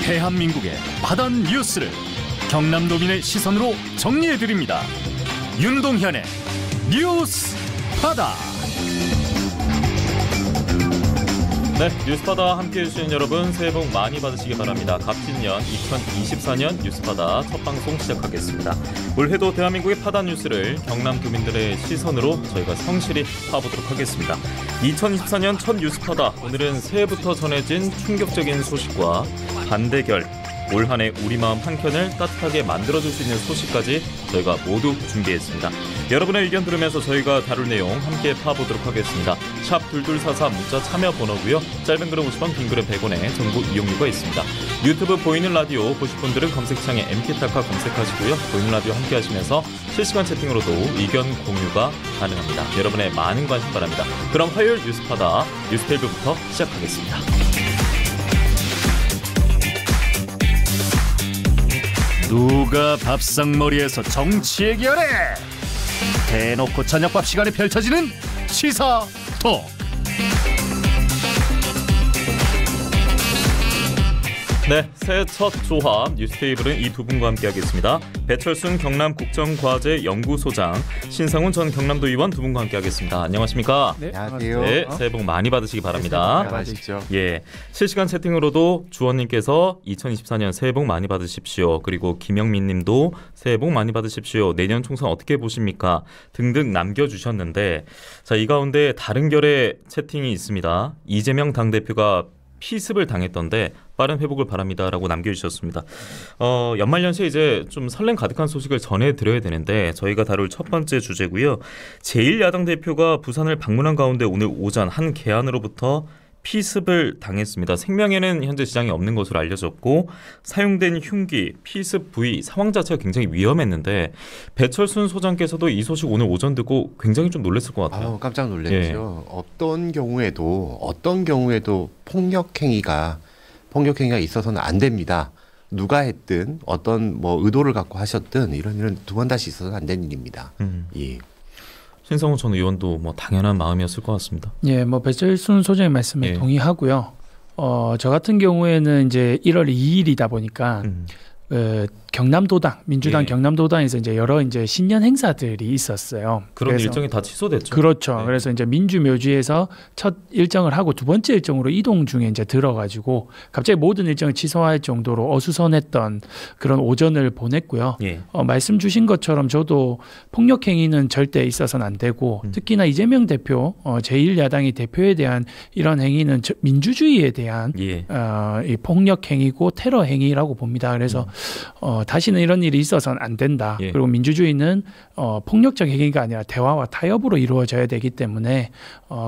대한민국의 바다 뉴스를 경남도민의 시선으로 정리해드립니다. 윤동현의 뉴스 바다. 네, 뉴스바다 함께해 주시는 여러분 새해 복 많이 받으시기 바랍니다. 갑진년 2024년 뉴스바다 첫 방송 시작하겠습니다. 올해도 대한민국의 바다 뉴스를 경남도민들의 시선으로 저희가 성실히 파보도록 하겠습니다. 2024년 첫 뉴스바다, 오늘은 새해부터 전해진 충격적인 소식과 반대결, 올 한 해 우리 마음 한켠을 따뜻하게 만들어줄 수 있는 소식까지 저희가 모두 준비했습니다. 여러분의 의견 들으면서 저희가 다룰 내용 함께 파보도록 하겠습니다. 샵 2244 문자 참여 번호고요. 짧은 글은 50원, 긴 글은 100원의 정보 이용료가 있습니다. 유튜브 보이는 라디오 보실 분들은 검색창에 MT타카 검색하시고요. 보이는 라디오 함께 하시면서 실시간 채팅으로도 의견 공유가 가능합니다. 여러분의 많은 관심 바랍니다. 그럼 화요일 뉴스바다 뉴스텔뷰부터 시작하겠습니다. 누가 밥상머리에서 정치 얘기하래? 대놓고 저녁밥 시간에 펼쳐지는 시사톡. 네, 새해 첫 조합 뉴스테이블은 이 두 분과 함께하겠습니다. 배철순 경남국정과제연구소장, 신상훈 전 경남도 의원 두 분과 함께하겠습니다. 안녕하십니까? 네, 안녕하세요. 네, 새해 복 많이 받으시기 바랍니다. 받으십시오. 예, 실시간 채팅으로도 주원님께서 2024년 새해 복 많이 받으십시오. 그리고 김영민님도 새해 복 많이 받으십시오. 내년 총선 어떻게 보십니까? 등등 남겨주셨는데, 자, 이 가운데 다른 결의 채팅이 있습니다. 이재명 당대표가 피습을 당했던데 빠른 회복을 바랍니다라고 남겨주셨습니다. 연말연시에 이제 좀 설렘 가득한 소식을 전해드려야 되는데 저희가 다룰 첫 번째 주제고요. 제1야당 대표가 부산을 방문한 가운데 오늘 오전 한 계안으로부터 피습을 당했습니다. 생명에는 현재 지장이 없는 것으로 알려졌고, 사용된 흉기, 피습 부위, 상황 자체가 굉장히 위험했는데 배철순 소장께서도 이 소식 오늘 오전 듣고 굉장히 좀 놀랐을 것 같아요. 깜짝 놀랐죠. 예. 어떤 경우에도 폭력행위가 있어서는 안 됩니다. 누가 했든 어떤 의도를 갖고 하셨든 이런 일은 두 번 다시 있어서는 안 되는 일입니다. 예. 신성훈 전 의원도 당연한 마음이었을 것 같습니다. 예, 배철순 소장의 말씀에 동의하고요. 저 같은 경우에는 이제 1월 2일이다 보니까 경남도당, 민주당 경남도당에서 이제 여러 신년 행사들이 있었어요. 그런 일정이 다 취소됐죠. 그렇죠. 네. 그래서 이제 민주묘지에서 첫 일정을 하고 두 번째 일정으로 이동 중에 이제 들어가지고 갑자기 모든 일정을 취소할 정도로 어수선했던 그런 오전을 보냈고요. 예. 말씀 주신 것처럼 저도 폭력 행위는 절대 있어서는 안 되고 특히나 이재명 대표, 제1야당의 대표에 대한 이런 행위는 민주주의에 대한 이 폭력 행위고 테러 행위라고 봅니다. 그래서 다시는 이런 일이 있어서는 안 된다. 예. 그리고 민주주의는 폭력적 행위가 아니라 대화와 타협으로 이루어져야 되기 때문에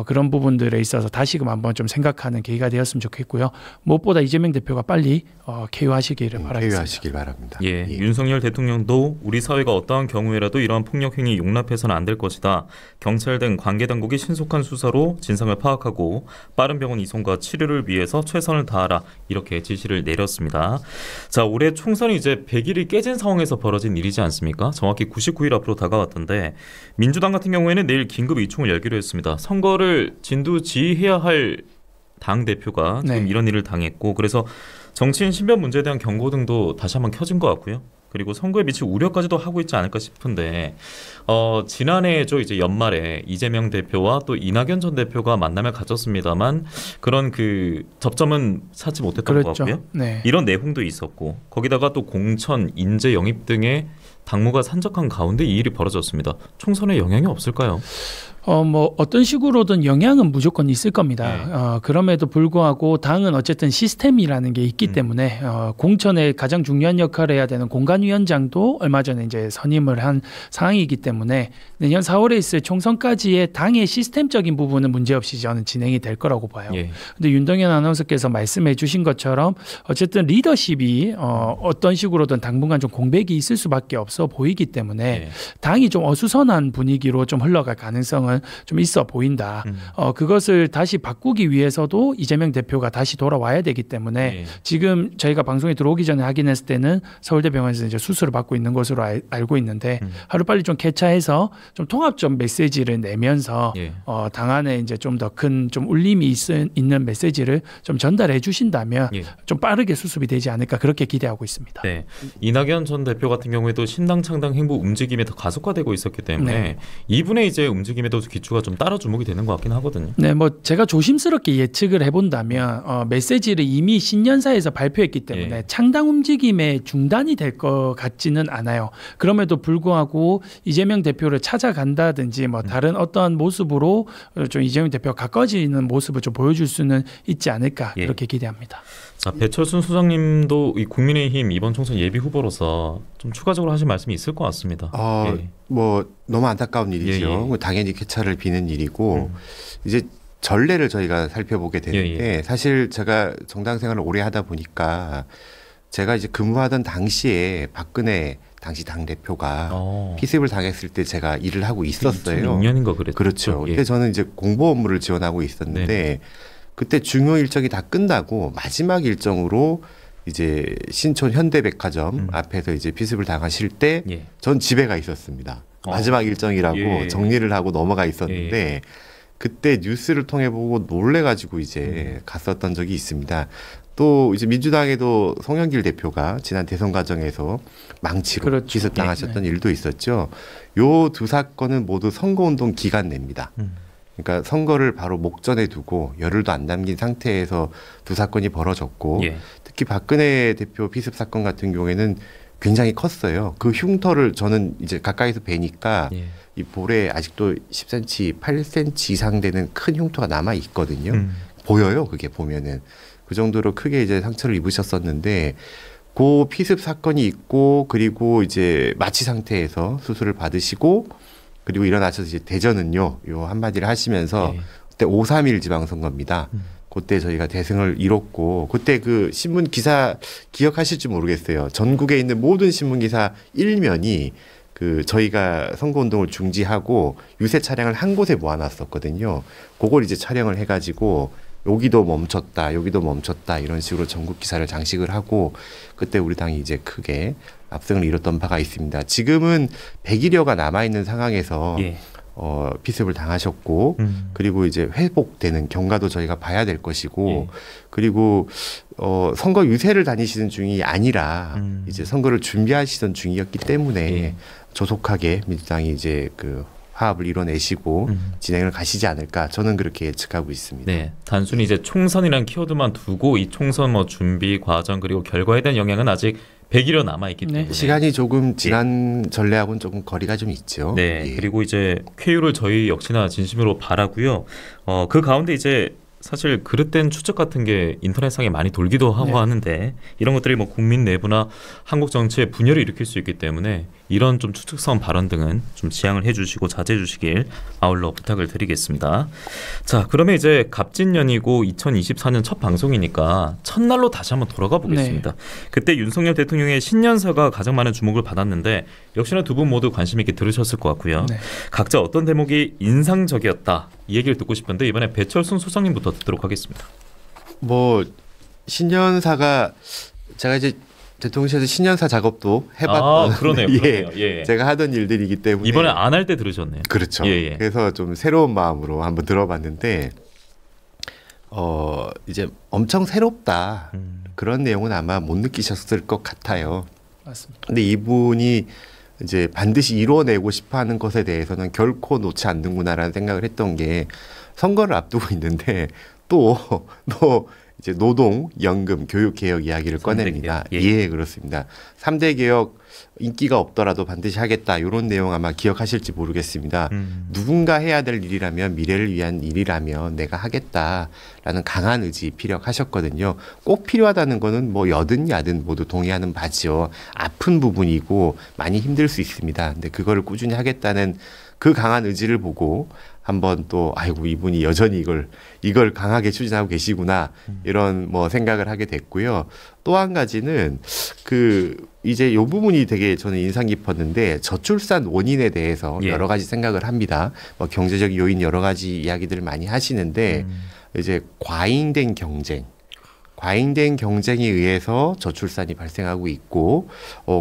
그런 부분들에 있어서 다시금 한번 좀 생각하는 계기가 되었으면 좋겠고요. 무엇보다 이재명 대표가 빨리 쾌유하시기를 바라겠습니다. 쾌유하시길 바랍니다. 예. 윤석열 대통령도 우리 사회가 어떠한 경우에라도 이러한 폭력 행위 용납해서는 안 될 것이다. 경찰 등 관계 당국이 신속한 수사로 진상을 파악하고 빠른 병원 이송과 치료를 위해서 최선을 다하라. 이렇게 지시를 내렸습니다. 자, 올해 총선이 이제 100일이 깨진 상황에서 벌어진 일이지 않습니까? 정확히 99일 앞으로 다가왔던데, 민주당 같은 경우에는 내일 긴급 의총을 열기로 했습니다. 선거를 진두지휘해야 할 당대표가 지금 이런 일을 당했고, 그래서 정치인 신변 문제에 대한 경고 등도 다시 한번 켜진 것 같고요. 그리고 선거에 미칠 우려까지도 하고 있지 않을까 싶은데, 지난해죠, 이제 연말에 이재명 대표와 또 이낙연 전 대표가 만남을 가졌습니다만 그런 접점은 찾지 못했던 것 같고요. 네. 이런 내용도 있었고, 거기다가 또 공천, 인재 영입 등의 당무가 산적한 가운데 이 일이 벌어졌습니다. 총선에 영향이 없을까요? 어떤 식으로든 영향은 무조건 있을 겁니다. 그럼에도 불구하고 당은 어쨌든 시스템이라는 게 있기 때문에 공천에 가장 중요한 역할을 해야 되는 공관위원장도 얼마 전에 이제 선임을 한 상황이기 때문에 내년 4월에 있을 총선까지의 당의 시스템적인 부분은 문제없이 저는 진행이 될 거라고 봐요. 근데 윤동현 아나운서께서 말씀해 주신 것처럼 어쨌든 리더십이 어떤 식으로든 당분간 좀 공백이 있을 수밖에 없어 보이기 때문에 당이 좀 어수선한 분위기로 좀 흘러갈 가능성은 가능성은 좀 있어 보인다. 그것을 다시 바꾸기 위해서도 이재명 대표가 다시 돌아와야 되기 때문에 지금 저희가 방송에 들어오기 전에 확인했을 때는 서울대병원에서 이제 수술을 받고 있는 것으로 알고 있는데 하루빨리 좀 개차해서 좀 통합적 메시지를 내면서 당 안에 이제 좀 더 큰 좀 울림이 있는 메시지를 좀 전달해 주신다면 좀 빠르게 수습이 되지 않을까 그렇게 기대하고 있습니다. 네. 이낙연 전 대표 같은 경우에도 신당 창당 행보 움직임이 더 가속화되고 있었기 때문에 이분의 이제 움직임에도 기초가 좀 따라 주목이 되는 것 같긴 하거든요. 네, 뭐 제가 조심스럽게 예측을 해본다면 메시지를 이미 신년사에서 발표했기 때문에 창당 움직임의 중단이 될 것 같지는 않아요. 그럼에도 불구하고 이재명 대표를 찾아간다든지 뭐 다른 어떠한 모습으로 좀 이재명 대표가 가까워지는 모습을 좀 보여줄 수는 있지 않을까 그렇게 기대합니다. 자, 배철순 소장님도 이 국민의힘 이번 총선 예비 후보로서 좀 추가적으로 하실 말씀이 있을 것 같습니다. 뭐 너무 안타까운 일이죠. 당연히 쾌차를 비는 일이고 이제 전례를 저희가 살펴보게 되는데 사실 제가 정당 생활을 오래 하다 보니까 제가 이제 근무하던 당시에 박근혜 당시 당 대표가 피습을 당했을 때 제가 일을 하고 있었어요. 2006년인가 그랬죠. 그렇죠. 그때 저는 이제 공보 업무를 지원하고 있었는데 그때 중요 일정이 다 끝나고 마지막 일정으로 이제 신촌 현대백화점 앞에서 이제 피습을 당하실 때 전 집에 가 있었습니다. 마지막 일정이라고 정리를 하고 넘어가 있었는데 그때 뉴스를 통해 보고 놀래가지고 이제 갔었던 적이 있습니다. 또 이제 민주당에도 송영길 대표가 지난 대선 과정에서 망치로 피습당하셨던 일도 있었죠. 요 두 사건은 모두 선거운동 기간 내입니다. 그러니까 선거를 바로 목전에 두고 열흘도 안 남긴 상태에서 두 사건이 벌어졌고 특히 박근혜 대표 피습 사건 같은 경우에는 굉장히 컸어요. 그 흉터를 저는 이제 가까이서 뵈니까 이 볼에 아직도 10cm, 8cm 이상 되는 큰 흉터가 남아 있거든요. 보여요, 그게 보면은. 그 정도로 크게 이제 상처를 입으셨었는데 그 피습 사건이 있고 그리고 이제 마취 상태에서 수술을 받으시고 그리고 일어나셔서 이제 대전은요, 요 한마디를 하시면서 그때 5.3일 지방선거입니다. 그때 저희가 대승을 이뤘고 그때 그 신문 기사 기억하실지 모르겠어요. 전국에 있는 모든 신문 기사 1면이 그 저희가 선거운동을 중지하고 유세 차량을 한 곳에 모아놨었거든요. 그걸 이제 촬영을 해가지고 여기도 멈췄다, 여기도 멈췄다 이런 식으로 전국 기사를 장식을 하고 그때 우리 당이 이제 크게 압승을 이뤘던 바가 있습니다. 지금은 100일여가 남아있는 상황에서 피습을 당하셨고 그리고 이제 회복되는 경과도 저희가 봐야 될 것이고 그리고 선거 유세를 다니시는 중이 아니라 이제 선거를 준비하시던 중이었기 때문에 조속하게 민주당이 이제 그 화합을 이뤄내시고 진행을 가시지 않을까 저는 그렇게 예측하고 있습니다. 네, 단순히 이제 총선이라는 키워드만 두고 이 총선 뭐 준비 과정 그리고 결과에 대한 영향은 아직 100일여 남아 있기 때문에 시간이 조금 지난 전례하고는 조금 거리가 좀 있죠. 네, 그리고 이제 쾌유를 저희 역시나 진심으로 바라고요. 그 가운데 이제 사실 그릇된 추측 같은 게 인터넷상에 많이 돌기도 하고 하는데 이런 것들이 뭐 국민 내부나 한국 정치에 분열을 일으킬 수 있기 때문에 이런 좀 추측성 발언 등은 좀 지양을 해주시고 자제해 주시길 아울러 부탁을 드리겠습니다. 자, 그러면 이제 갑진년이고 2024년 첫 방송이니까 첫날로 다시 한번 돌아가 보겠습니다. 그때 윤석열 대통령의 신년사가 가장 많은 주목을 받았는데 역시나 두 분 모두 관심 있게 들으셨을 것 같고요. 각자 어떤 대목이 인상적이었다 이 얘기를 듣고 싶은데 이번에 배철순 소장님부터 듣도록 하겠습니다. 뭐 신년사가 제가 이제 대통령실에서 신년사 작업도 해봤던 그러네요. 제가 하던 일들이기 때문에 이번에 안 할 때 들으셨네요. 그렇죠. 그래서 좀 새로운 마음으로 한번 들어봤는데 이제 엄청 새롭다 그런 내용은 아마 못 느끼셨을 것 같아요. 맞습니다. 근데 이분이 이제 반드시 이뤄내고 싶어하는 것에 대해서는 결코 놓지 않는구나라는 생각을 했던 게 선거를 앞두고 있는데 또 이제 노동, 연금, 교육 개혁 이야기를 꺼냅니다. 그렇습니다. 3대 개혁 인기가 없더라도 반드시 하겠다. 이런 내용 아마 기억하실지 모르겠습니다. 누군가 해야 될 일이라면 미래를 위한 일이라면 내가 하겠다라는 강한 의지 피력하셨거든요. 꼭 필요하다는 거는 뭐 여든 야든 모두 동의하는 바지요. 아픈 부분이고 많이 힘들 수 있습니다. 근데 그거를 꾸준히 하겠다는 그 강한 의지를 보고 한번 또 아이고 이분이 여전히 이걸 강하게 추진하고 계시구나 이런 뭐 생각을 하게 됐고요. 또 한 가지는 그 이제 요 부분이 되게 저는 인상 깊었는데 저출산 원인에 대해서 예. 여러 가지 생각을 합니다. 뭐 경제적 요인 여러 가지 이야기들을 많이 하시는데 이제 과잉된 경쟁에 의해서 저출산이 발생하고 있고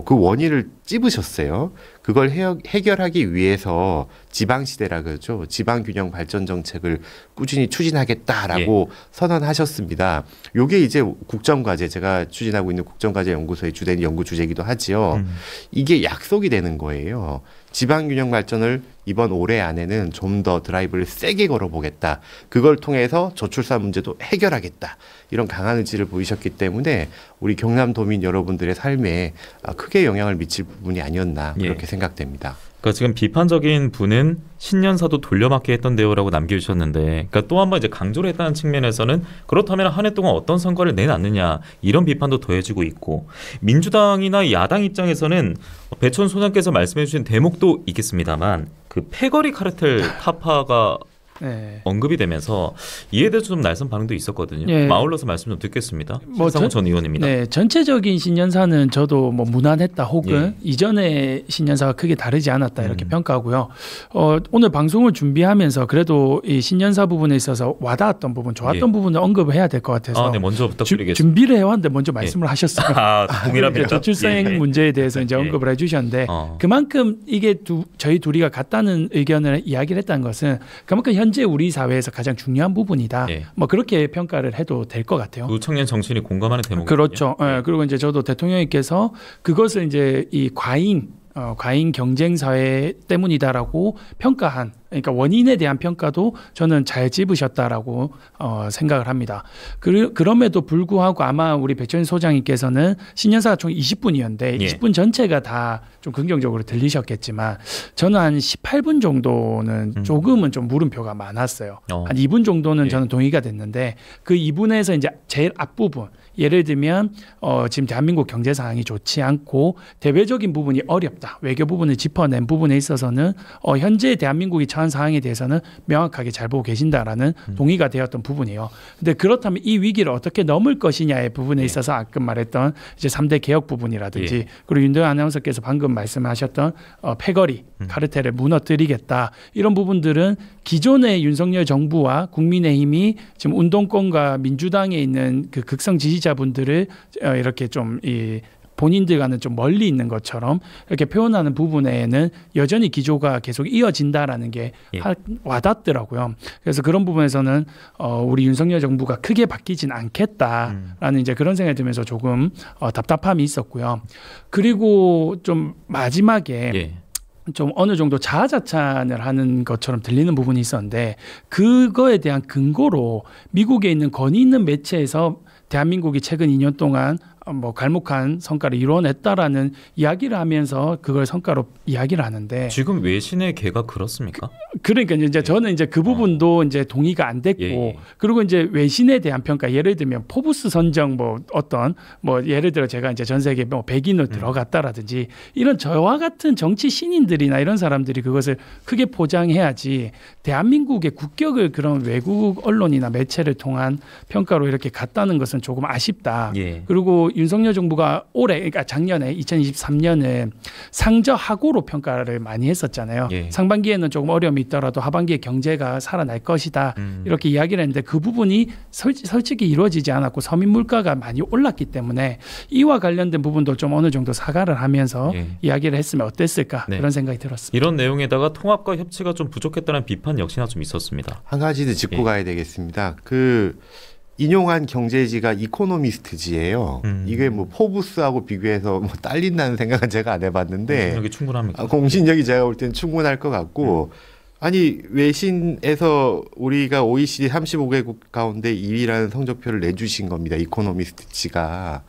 그 원인을 찝으셨어요. 그걸 해결하기 위해서 지방시대라 그러죠. 지방균형 발전 정책을 꾸준히 추진하겠다라고 선언하셨습니다. 요게 이제 국정과제 제가 추진하고 있는 국정과제 연구소의 주된 연구 주제이기도 하지요. 이게 약속이 되는 거예요. 지방균형 발전을 이번 올해 안에는 좀 더 드라이브를 세게 걸어보겠다. 그걸 통해서 저출산 문제도 해결하겠다. 이런 강한 의지를 보이셨기 때문에 우리 경남도민 여러분들의 삶에 크게 영향을 미칠 부분이 아니었나 그렇게 생각됩니다. 그러니까 지금 비판적인 분은 신년사도 돌려막기 했던데요라고 남겨주셨는데, 그러니까 또 한 번 이제 강조를 했다는 측면에서는 그렇다면 한 해 동안 어떤 성과를 내놨느냐 이런 비판도 더해지고 있고, 민주당이나 야당 입장에서는 배천 소장께서 말씀해주신 대목도 있겠습니다만 그 패거리 카르텔 타파가 언급이 되면서 이에 대해서 좀 날선 반응도 있었거든요. 아울러서 말씀 좀 듣겠습니다. 신상훈 전 의원입니다. 네, 전체적인 신년사는 저도 뭐 무난했다 혹은 이전의 신년사가 크게 다르지 않았다 이렇게 평가하고요. 오늘 방송을 준비하면서 그래도 이 신년사 부분에 있어서 와닿았던 부분, 좋았던 부분을 언급을 해야 될 것 같아서 네, 먼저 부탁드리겠습니다. 준비를 해왔는데 먼저 말씀을 하셨어요. 동일합니다. 저출생 문제에 대해서 이제 언급을 해주셨는데 그만큼 이게 저희 둘이가 같다는 의견을 이야기를 했다는 것은 그만큼 현재 우리 사회에서 가장 중요한 부분이다. 뭐 그렇게 평가를 해도 될 것 같아요. 노청년 정치인이 공감하는 대목이죠. 그렇죠. 그리고 이제 저도 대통령님께서 그것을 이제 이 과잉 경쟁 사회 때문이다라고 평가한, 그러니까 원인에 대한 평가도 저는 잘 찝으셨다라고 생각을 합니다. 그럼에도 불구하고 아마 우리 백천희 소장님께서는 신년사가 총 20분이었는데 20분 전체가 다 좀 긍정적으로 들리셨겠지만 저는 한 18분 정도는 조금은 좀 물음표가 많았어요. 한 2분 정도는 저는 동의가 됐는데 그 2분에서 이제 제일 앞부분, 예를 들면 지금 대한민국 경제 상황이 좋지 않고 대외적인 부분이 어렵다. 외교 부분을 짚어낸 부분에 있어서는 현재 대한민국이 처한 상황에 대해서는 명확하게 잘 보고 계신다라는 동의가 되었던 부분이에요. 근데 그렇다면 이 위기를 어떻게 넘을 것이냐의 부분에 있어서 아까 말했던 이제 3대 개혁 부분이라든지 그리고 윤도현 아나운서께서 방금 말씀하셨던 패거리, 카르텔을 무너뜨리겠다. 이런 부분들은 기존의 윤석열 정부와 국민의힘이 지금 운동권과 민주당에 있는 그 극성 지지자분들을 이렇게 좀 본인들과는 좀 멀리 있는 것처럼 이렇게 표현하는 부분에는 여전히 기조가 계속 이어진다라는 게 와닿더라고요. 그래서 그런 부분에서는 우리 윤석열 정부가 크게 바뀌진 않겠다라는 이제 그런 생각이 들면서 조금 답답함이 있었고요. 그리고 좀 마지막에 좀 어느 정도 자아자찬을 하는 것처럼 들리는 부분이 있었는데 그거에 대한 근거로 미국에 있는 권위 있는 매체에서 대한민국이 최근 2년 동안 뭐 갈목한 성과를 이뤄냈다라는 이야기를 하면서 그걸 성과로 이야기를 하는데 지금 외신의 개가 그렇습니까? 그러니까 이제 저는 이제 그 부분도 이제 동의가 안 됐고 그리고 이제 외신에 대한 평가, 예를 들면 포브스 선정 뭐 어떤 뭐 예를 들어 제가 이제 전 세계 뭐 100인으로 들어갔다라든지 이런 저와 같은 정치 신인들이나 이런 사람들이 그것을 크게 포장해야지 대한민국의 국격을 그런 외국 언론이나 매체를 통한 평가로 이렇게 갔다는 것은 조금 아쉽다. 그리고 윤석열 정부가 올해, 그러니까 작년에 2023년에 상저하고로 평가를 많이 했었잖아요. 상반기에는 조금 어려움이 있더라도 하반기에 경제가 살아날 것이다. 이렇게 이야기를 했는데 그 부분이 솔직히 이루어지지 않았고 서민 물가가 많이 올랐기 때문에 이와 관련된 부분도 좀 어느 정도 사과를 하면서 이야기를 했으면 어땠을까 그런 생각이 들었습니다. 이런 내용에다가 통합과 협치가 좀 부족했다는 비판 역시나 좀 있었습니다. 한 가지 더 짚고 가야 되겠습니다. 인용한 경제지가 이코노미스트지예요. 이게 뭐 포브스하고 비교해서 뭐 딸린다는 생각은 제가 안 해봤는데 공신력이 충분합니까? 공신력이 제가 볼 때는 충분할 것 같고 아니 외신에서 우리가 OECD 35개국 가운데 2위라는 성적표를 내주신 겁니다. 이코노미스트지가.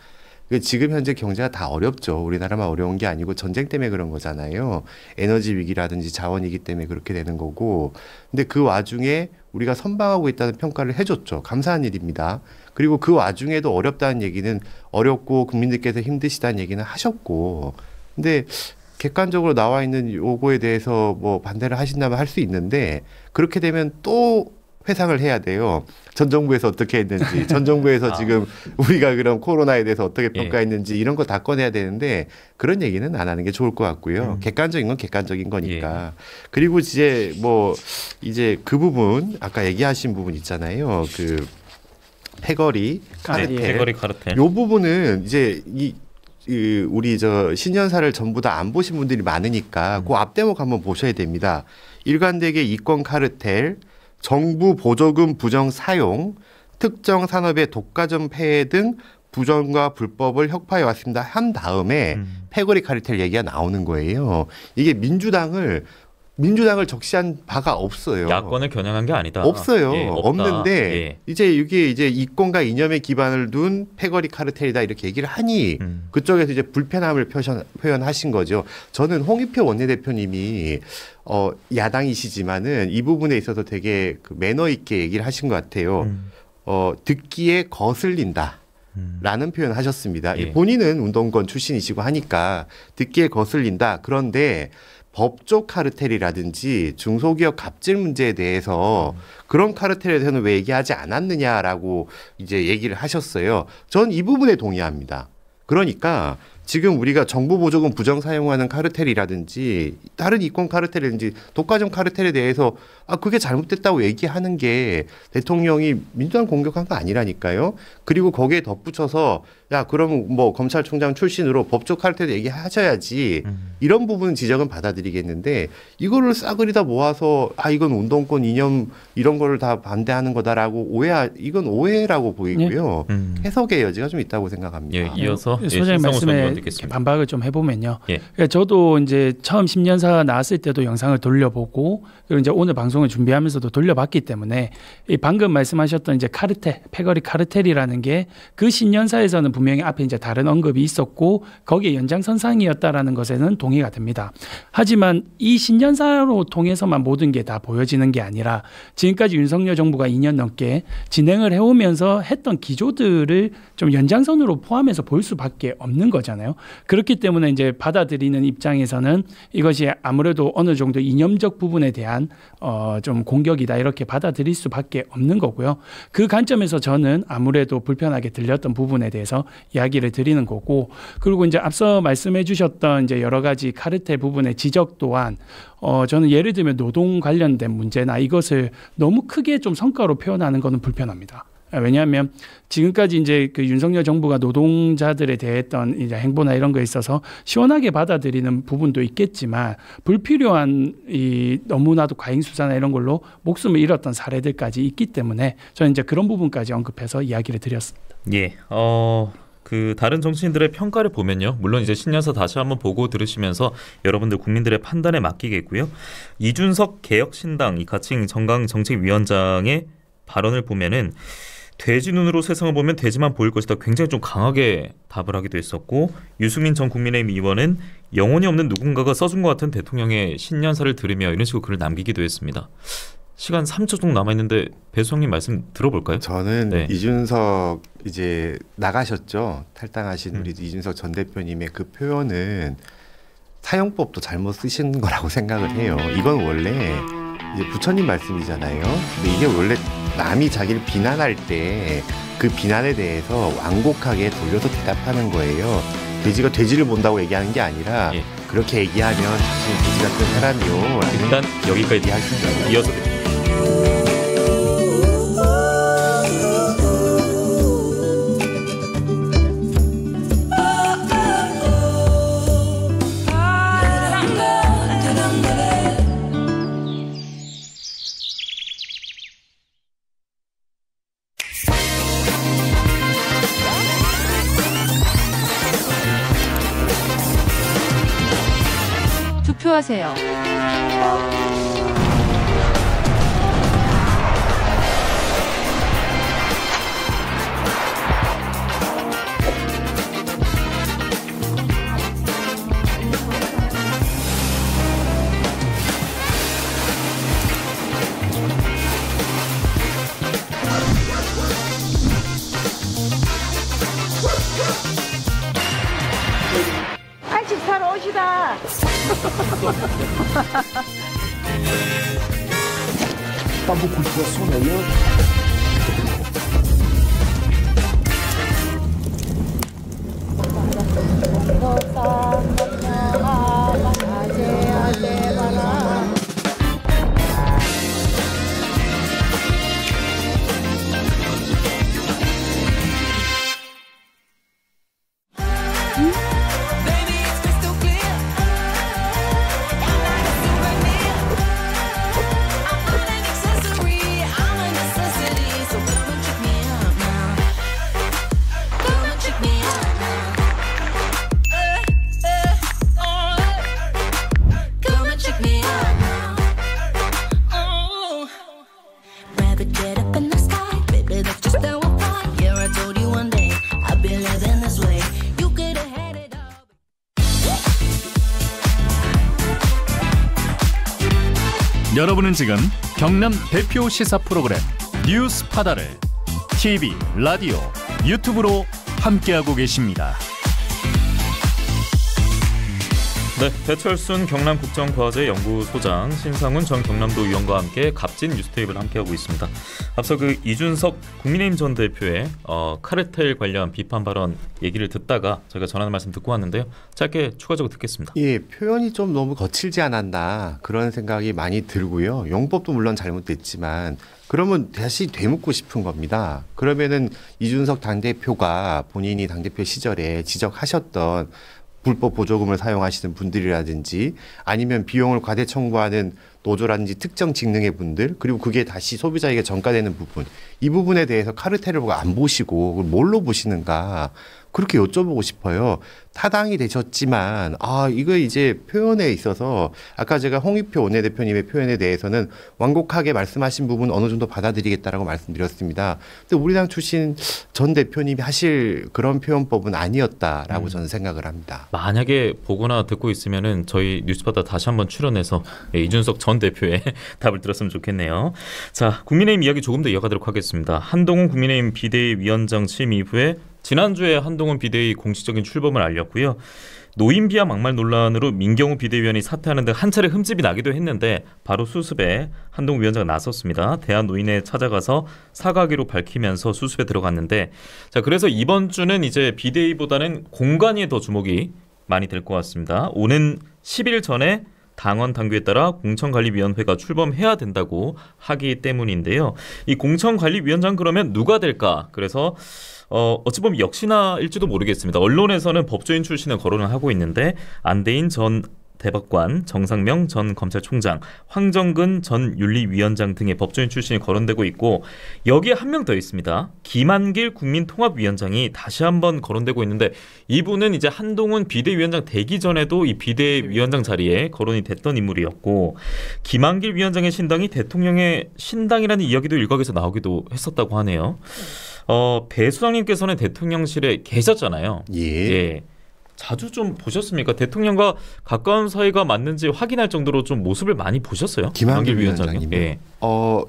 지금 현재 경제가 다 어렵죠. 우리나라만 어려운 게 아니고 전쟁 때문에 그런 거잖아요. 에너지 위기라든지 자원위기 때문에 그렇게 되는 거고. 근데 그 와중에 우리가 선방하고 있다는 평가를 해줬죠. 감사한 일입니다. 그리고 그 와중에도 어렵다는 얘기는 어렵고 국민들께서 힘드시다는 얘기는 하셨고. 근데 객관적으로 나와 있는 요거에 대해서 뭐 반대를 하신다면 할 수 있는데 그렇게 되면 또 회상을 해야 돼요. 전 정부에서 어떻게 했는지, 전 정부에서 지금 우리가 그럼 코로나에 대해서 어떻게 평가했는지 이런 거 다 꺼내야 되는데 그런 얘기는 안 하는 게 좋을 것 같고요. 객관적인 건 객관적인 거니까. 그리고 이제 이제 그 부분 아까 얘기하신 부분 있잖아요. 그 패거리 카르텔. 패거리 카르텔. 요 부분은 이제 우리 신년사를 전부 다 안 보신 분들이 많으니까 그 앞대목 한번 보셔야 됩니다. 일관되게 이권 카르텔, 정부 보조금 부정 사용, 특정 산업의 독과점 폐해 등 부정과 불법을 혁파해 왔습니다. 한 다음에 패거리 카르텔 얘기가 나오는 거예요. 이게 민주당을 적시한 바가 없어요. 야권을 겨냥한 게 아니다. 없어요. 없다. 없는데 이제 이게 이제 이권과 이념에 기반을 둔 패거리 카르텔이다 이렇게 얘기를 하니 그쪽에서 이제 불편함을 표현하신 거죠. 저는 홍익표 원내대표님이 야당이시지만은 이 부분에 있어서 되게 그 매너 있게 얘기를 하신 것 같아요. 듣기에 거슬린다. 라는 표현을 하셨습니다. 본인은 운동권 출신이시고 하니까 듣기에 거슬린다. 그런데 법조 카르텔이라든지 중소기업 갑질 문제에 대해서 그런 카르텔에 대해서는 왜 얘기하지 않았느냐라고 이제 얘기를 하셨어요. 전 이 부분에 동의합니다. 그러니까 지금 우리가 정부 보조금 부정 사용하는 카르텔이라든지 다른 이권 카르텔이라든지 독과점 카르텔에 대해서 그게 잘못됐다고 얘기하는 게 대통령이 민주당 공격한 거 아니라니까요. 그리고 거기에 덧붙여서 그럼 뭐 검찰총장 출신으로 법조 카르텔 얘기하셔야지 이런 부분 지적은 받아들이겠는데 이거를 싸그리다 모아서 이건 운동권 이념 이런 거를 다 반대하는 거다라고 이건 오해라고 보이고요. 해석의 여지가 좀 있다고 생각합니다. 이어서 소장님 말씀에 반박을 좀 해보면요. 그러니까 저도 이제 처음 10년사 나왔을 때도 영상을 돌려보고 그리고 이제 오늘 방송을 준비하면서도 돌려봤기 때문에 이 방금 말씀하셨던 이제 카르텔, 패거리 카르텔이라는 게 그 10년사에서는 분명히 앞에 이제 다른 언급이 있었고 거기에 연장선상이었다라는 것에는 동의가 됩니다. 하지만 이 10년사로 통해서만 모든 게 다 보여지는 게 아니라 지금까지 윤석열 정부가 2년 넘게 진행을 해오면서 했던 기조들을 좀 연장선으로 포함해서 볼 수밖에 없는 거잖아요. 그렇기 때문에 이제 받아들이는 입장에서는 이것이 아무래도 어느 정도 이념적 부분에 대한 좀 공격이다 이렇게 받아들일 수밖에 없는 거고요. 그 관점에서 저는 아무래도 불편하게 들렸던 부분에 대해서 이야기를 드리는 거고, 그리고 이제 앞서 말씀해 주셨던 이제 여러 가지 카르텔 부분의 지적 또한 저는 예를 들면 노동 관련된 문제나 이것을 너무 크게 좀 성과로 표현하는 것은 불편합니다. 왜냐하면 지금까지 이제 그 윤석열 정부가 노동자들에 대했던 이제 행보나 이런 거에 있어서 시원하게 받아들이는 부분도 있겠지만 불필요한 너무나도 과잉 수사나 이런 걸로 목숨을 잃었던 사례들까지 있기 때문에 저는 이제 그런 부분까지 언급해서 이야기를 드렸습니다. 그 다른 정치인들의 평가를 보면요, 물론 이제 신년사 다시 한번 보고 들으시면서 여러분들 국민들의 판단에 맡기겠고요. 이준석 개혁신당 이 가칭 정강정책위원장의 발언을 보면은 돼지 눈으로 세상을 보면 돼지만 보일 것이다. 굉장히 좀 강하게 답을 하기도 했었고, 유승민 전 국민의힘 의원은 영혼이 없는 누군가가 써준 것 같은 대통령의 신년사를 들으며 이런 식으로 글을 남기기도 했습니다. 시간 3초 정도 남아있는데 배수장님 말씀 들어볼까요? 저는 이준석 이제 나가셨죠. 탈당하신 우리 이준석 전 대표님의 그 표현은 사용법도 잘못 쓰신 거라고 생각을 해요. 이건 원래 이제 부처님 말씀이잖아요. 근데 이게 원래 남이 자기를 비난할 때 그 비난에 대해서 완곡하게 돌려서 대답하는 거예요. 돼지가 돼지를 본다고 얘기하는 게 아니라 그렇게 얘기하면 사실 돼지 같은 사람이요. 일단 여기까지 하시죠. 이어서 투표하세요. 한식 사러 오시다. Pas beaucoup de poissons d'ailleurs. 여러분은 지금 경남 대표 시사 프로그램 뉴스파다를 TV, 라디오, 유튜브로 함께하고 계십니다. 네, 배철순 경남국정과제 연구소장, 신상훈 전 경남도 의원과 함께 값진 뉴스테이블 함께하고 있습니다. 앞서 그 이준석 국민의힘 전 대표의 카르텔 관련 비판 발언 얘기를 듣다가 저희가 전하는 말씀 듣고 왔는데요. 짧게 추가적으로 듣겠습니다. 예, 표현이 좀 너무 거칠지 않았나 그런 생각이 많이 들고요. 용법도 물론 잘못됐지만 그러면 다시 되묻고 싶은 겁니다. 그러면은 이준석 당대표가 본인이 당대표 시절에 지적하셨던 불법 보조금을 사용하시는 분들이라든지 아니면 비용을 과대 청구하는 노조라든지 특정 직능의 분들, 그리고 그게 다시 소비자에게 전가되는 부분, 이 부분에 대해서 카르텔을 보고 안 보시고 그걸 뭘로 보시는가, 그렇게 여쭤보고 싶어요. 타당이 되셨지만 이거 이제 표현에 있어서 아까 제가 홍익표 원내대표님의 표현에 대해서는 완곡하게 말씀하신 부분 어느 정도 받아들이겠다라고 말씀드렸습니다. 근데 우리 당 출신 전 대표님이 하실 그런 표현법은 아니었다라고 저는 생각을 합니다. 만약에 보거나 듣고 있으면은 저희 뉴스바다 다시 한번 출연해서 이준석 전 대표의 답을 들었으면 좋겠네요. 자, 국민의힘 이야기 조금 더 이어가도록 하겠습니다. 한동훈 국민의힘 비대위 위원장 취임 이후에 지난주에 한동훈 비대위 공식적인 출범을 알렸고요. 노인 비하 막말 논란으로 민경우 비대위원이 사퇴하는 등 한 차례 흠집이 나기도 했는데 바로 수습에 한동훈 위원장가 나섰습니다. 대한노인에 찾아가서 사과하기로 밝히면서 수습에 들어갔는데, 자, 그래서 이번 주는 이제 비대위보다는 공관위에 더 주목이 많이 될 것 같습니다. 오는 10일 전에 당원 당규에 따라 공천관리위원회가 출범해야 된다고 하기 때문인데요. 이 공천관리위원장 그러면 누가 될까? 그래서 어찌 보면 역시나일지도 모르겠습니다. 언론에서는 법조인 출신을 거론을 하고 있는데 안대인 전 대법관, 정상명 전 검찰총장, 황정근 전 윤리위원장 등의 법조인 출신이 거론되고 있고, 여기에 한 명 더 있습니다. 김한길 국민통합위원장이 다시 한번 거론되고 있는데, 이분은 이제 한동훈 비대위원장 되기 전에도 이 비대위원장 자리에 거론이 됐던 인물이었고, 김한길 위원장의 신당이 대통령의 신당이라는 이야기도 일각에서 나오기도 했었다고 하네요. 배 수장님께서는 대통령실에 계셨잖아요. 예. 자주 좀 보셨습니까? 대통령과 가까운 사이가 맞는지 확인할 정도로 좀 모습을 많이 보셨어요? 김한길 위원장님. 예.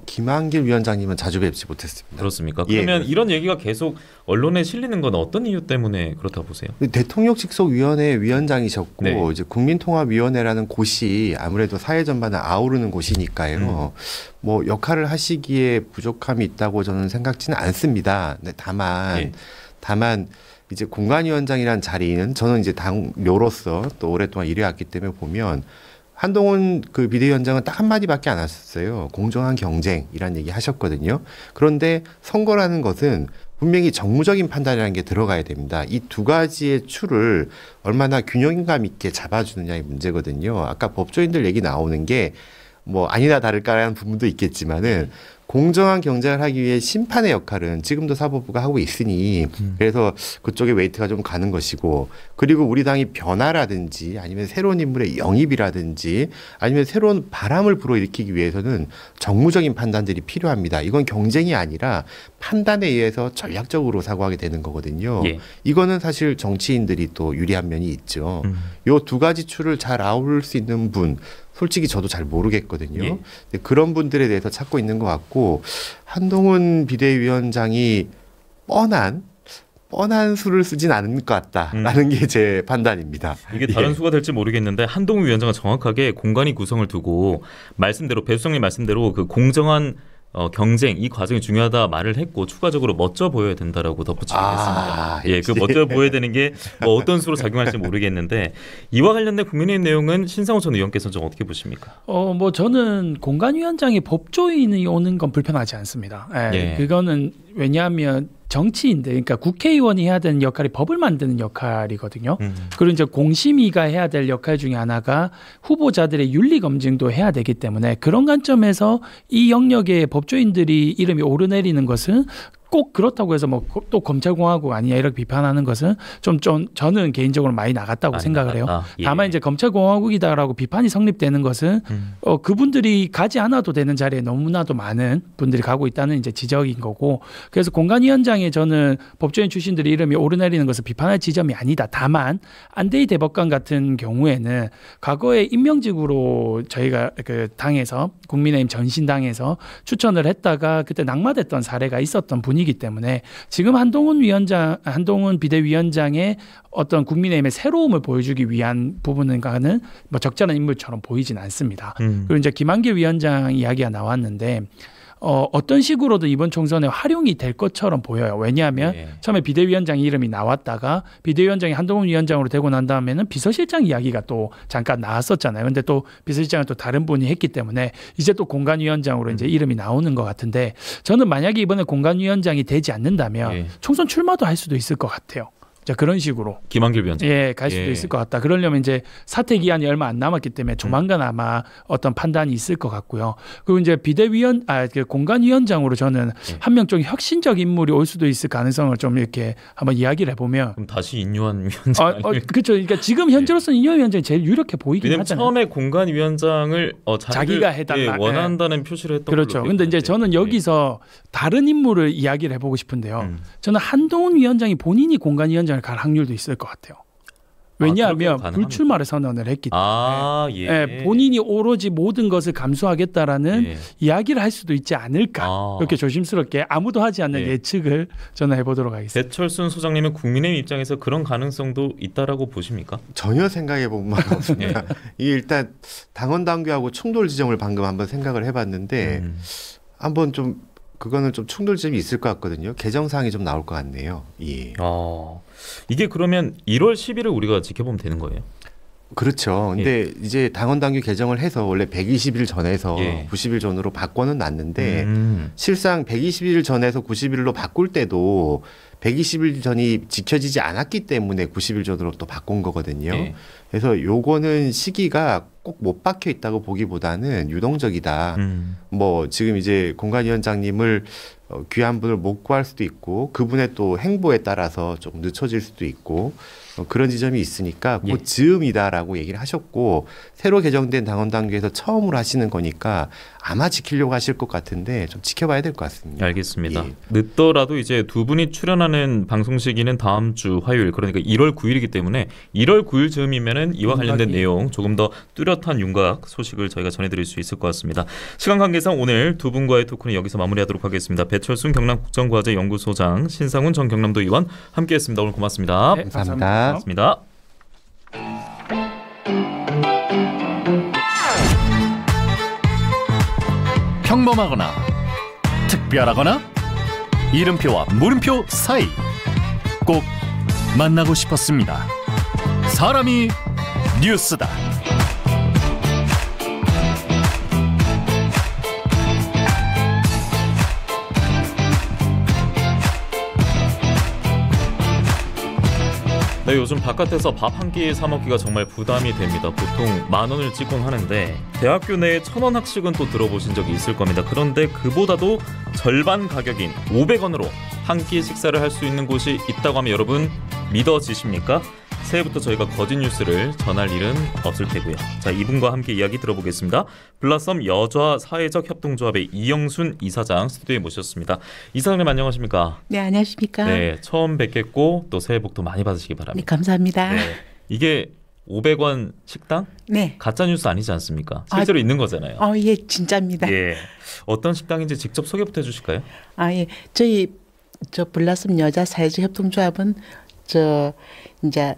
김한길 위원장님은 자주 뵙지 못했습니다. 그렇습니까? 그러면 이런 얘기가 계속 언론에 실리는 건 어떤 이유 때문에 그렇다고 보세요? 대통령 직속위원회 위원장이셨고 이제 국민통합위원회라는 곳이 아무래도 사회 전반을 아우르는 곳이니까요. 뭐 역할을 하시기에 부족함이 있다고 저는 생각지는 않습니다. 근데 다만 이제 공관위원장이라는 자리는 저는 이제 당료로서 또 오랫동안 일해왔기 때문에 보면 한동훈 그 비대위원장은 딱 한마디밖에 안 하셨어요. 공정한 경쟁이라는 얘기 하셨거든요. 그런데 선거라는 것은 분명히 정무적인 판단이라는 게 들어가야 됩니다. 이 두 가지의 추를 얼마나 균형감 있게 잡아주느냐의 문제거든요. 아까 법조인들 얘기 나오는 게 뭐 아니나 다를까라는 부분도 있겠지만은 공정한 경쟁을 하기 위해 심판의 역할은 지금도 사법부가 하고 있으니 그래서 그쪽에 웨이트가 좀 가는 것이고, 그리고 우리 당이 변화라든지 아니면 새로운 인물의 영입이라든지 아니면 새로운 바람을 불어일으키기 위해서는 정무적인 판단들이 필요합니다. 이건 경쟁이 아니라 판단에 의해서 전략적으로 사고하게 되는 거거든요. 이거는 사실 정치인들이 또 유리한 면이 있죠. 요 두 가지 추를 잘 아울 수 있는 분, 솔직히 저도 잘 모르겠거든요. 그런 분들에 대해서 찾고 있는 것 같고, 한동훈 비대위원장이 뻔한 수를 쓰진 않을 것 같다라는 게 제 판단입니다. 이게 다른 수가 될지 모르겠는데 한동훈 위원장은 정확하게 공간이 구성을 두고 말씀대로 배 수장님 말씀대로 그 공정한 경쟁 이 과정이 중요하다 말을 했고 추가적으로 멋져 보여야 된다라고 덧붙이겠습니다. 예, 그 멋져 보여야 되는 게 뭐 어떤 수로 작용할지 모르겠는데 이와 관련된 국민의힘 내용은 신상호 전 의원께서는 좀 어떻게 보십니까? 뭐 저는 공관위원장이 법조인이 오는 건 불편하지 않습니다. 예, 예. 그거는 왜냐하면 정치인들, 그러니까 국회의원이 해야 되는 역할이 법을 만드는 역할이거든요. 그리고 이제 공심위가 해야 될 역할 중에 하나가 후보자들의 윤리 검증도 해야 되기 때문에 그런 관점에서 이 영역의 법조인들이 이름이 오르내리는 것은 꼭 그렇다고 해서 뭐 또 검찰공화국 아니냐 이렇게 비판하는 것은 좀 저는 개인적으로 많이 나갔다고 생각을 해요. 예. 다만 이제 검찰공화국이다라고 비판이 성립되는 것은 그분들이 가지 않아도 되는 자리에 너무나도 많은 분들이 가고 있다는 이제 지적인 거고, 그래서 공관위원장에 저는 법조인 출신들이 이름이 오르내리는 것을 비판할 지점이 아니다. 다만 안대희 대법관 같은 경우에는 과거에 임명직으로 저희가 그 당에서 국민의힘 전신당에서 추천을 했다가 그때 낙마됐던 사례가 있었던 분이기 때문에 지금 한동훈 비대위원장의 어떤 국민의힘의 새로움을 보여주기 위한 부분과는 뭐 적절한 인물처럼 보이진 않습니다. 그리고 이제 김한길 위원장 이야기가 나왔는데 어떤 식으로든 이번 총선에 활용이 될 것처럼 보여요. 왜냐하면 처음에 비대위원장 이름이 나왔다가 비대위원장이 한동훈 위원장으로 되고 난 다음에는 비서실장 이야기가 또 잠깐 나왔었잖아요. 근데 또 비서실장은 또 다른 분이 했기 때문에 이제 또 공관위원장으로 이제 이름이 나오는 것 같은데, 저는 만약에 이번에 공관위원장이 되지 않는다면 총선 출마도 할 수도 있을 것 같아요. 자, 그런 식으로 김한길 위원장 갈 수도 있을 것 같다. 그러려면 이제 사퇴 기한이 얼마 안 남았기 때문에 조만간 아마 어떤 판단이 있을 것 같고요. 그리고 이제 공관위원장으로 저는 한 명 좀 혁신적 인물이 올 수도 있을 가능성을 좀 이렇게 한번 이야기를 해보면, 그럼 다시 인요한 위원장 그렇죠. 그러니까 지금 현재로서는 인요한 위원장이 제일 유력해 보이긴 왜냐면 하잖아요. 처음에 공관위원장을 자기가 해달라 원한다는 표시를 했던 그렇죠. 근데 이제 저는 여기서 다른 인물을 이야기를 해보고 싶은데요. 저는 한동훈 위원장이 본인이 공관위원장을 갈 확률도 있을 것 같아요. 왜냐하면 불출마를 선언을 했기 때문에 본인이 오로지 모든 것을 감수하겠다라는 이야기를 할 수도 있지 않을까, 이렇게 조심스럽게 아무도 하지 않는 예측을 저는 해보도록 하겠습니다. 배철순 소장님은 국민의힘 입장에서 그런 가능성도 있다라고 보십니까? 전혀 생각해본 바 없습니다. 이게 일단 당원 당규하고 충돌 지점을 방금 한번 생각을 해봤는데 한번 좀 그거는 좀 충돌 지점이 있을 것 같거든요. 개정사항이 좀 나올 것 같네요. 이게 그러면 1월 10일을 우리가 지켜보면 되는 거예요? 그렇죠. 근데 이제 당원 당규 개정을 해서 원래 120일 전에서 90일 전으로 바꿔는 놨는데 실상 120일 전에서 90일로 바꿀 때도 120일 전이 지켜지지 않았기 때문에 90일 전으로 또 바꾼 거거든요. 그래서 요거는 시기가 꼭 못 박혀 있다고 보기보다는 유동적이다. 뭐 지금 이제 공관위원장님을 귀한 분을 못 구할 수도 있고 그분의 또 행보에 따라서 좀 늦춰질 수도 있고 그런 지점이 있으니까 그 즈음이다라고 얘기를 하셨고, 새로 개정된 당원 당규에서 처음으로 하시는 거니까 아마 지키려고 하실 것 같은데 좀 지켜봐야 될 것 같습니다. 알겠습니다. 늦더라도 이제 두 분이 출연하는 방송 시기는 다음 주 화요일, 그러니까 1월 9일이기 때문에 1월 9일 즈음이면은 이와 관련된 내용 조금 더 뚜렷한 윤곽 소식을 저희가 전해드릴 수 있을 것 같습니다. 시간 관계상 오늘 두 분과의 토크는 여기서 마무리하도록 하겠습니다. 배철순 경남국정과제 연구소장, 신상훈 전 경남도 의원 함께했습니다. 오늘 고맙습니다. 네, 감사합니다. 고맙습니다. 평범하거나 특별하거나 이름표와 물음표 사이 꼭 만나고 싶었습니다. 사람이 뉴스다. 네, 요즘 바깥에서 밥 한 끼 사 먹기가 정말 부담이 됩니다. 보통 10,000원을 찍곤 하는데 대학교 내에 1,000원 학식은 또 들어보신 적이 있을 겁니다. 그런데 그보다도 절반 가격인 500원으로 한 끼 식사를 할 수 있는 곳이 있다고 하면 여러분 믿어지십니까? 새해부터 저희가 거짓 뉴스를 전할 일은 없을 테고요. 자, 이분과 함께 이야기 들어보겠습니다. 블라썸 여자 사회적 협동조합의 이영순 이사장 스튜디오에 모셨습니다. 이사장님 안녕하십니까? 네, 안녕하십니까? 네, 처음 뵙겠고 또 새해 복도 많이 받으시기 바랍니다. 네, 감사합니다. 네, 이게 500원 식당? 네. 가짜 뉴스 아니지 않습니까? 실제로 있는 거잖아요. 예, 진짜입니다. 예. 어떤 식당인지 직접 소개부터 해주실까요? 예. 저희 저 불나섬 여자 사회적 협동조합은 저 이제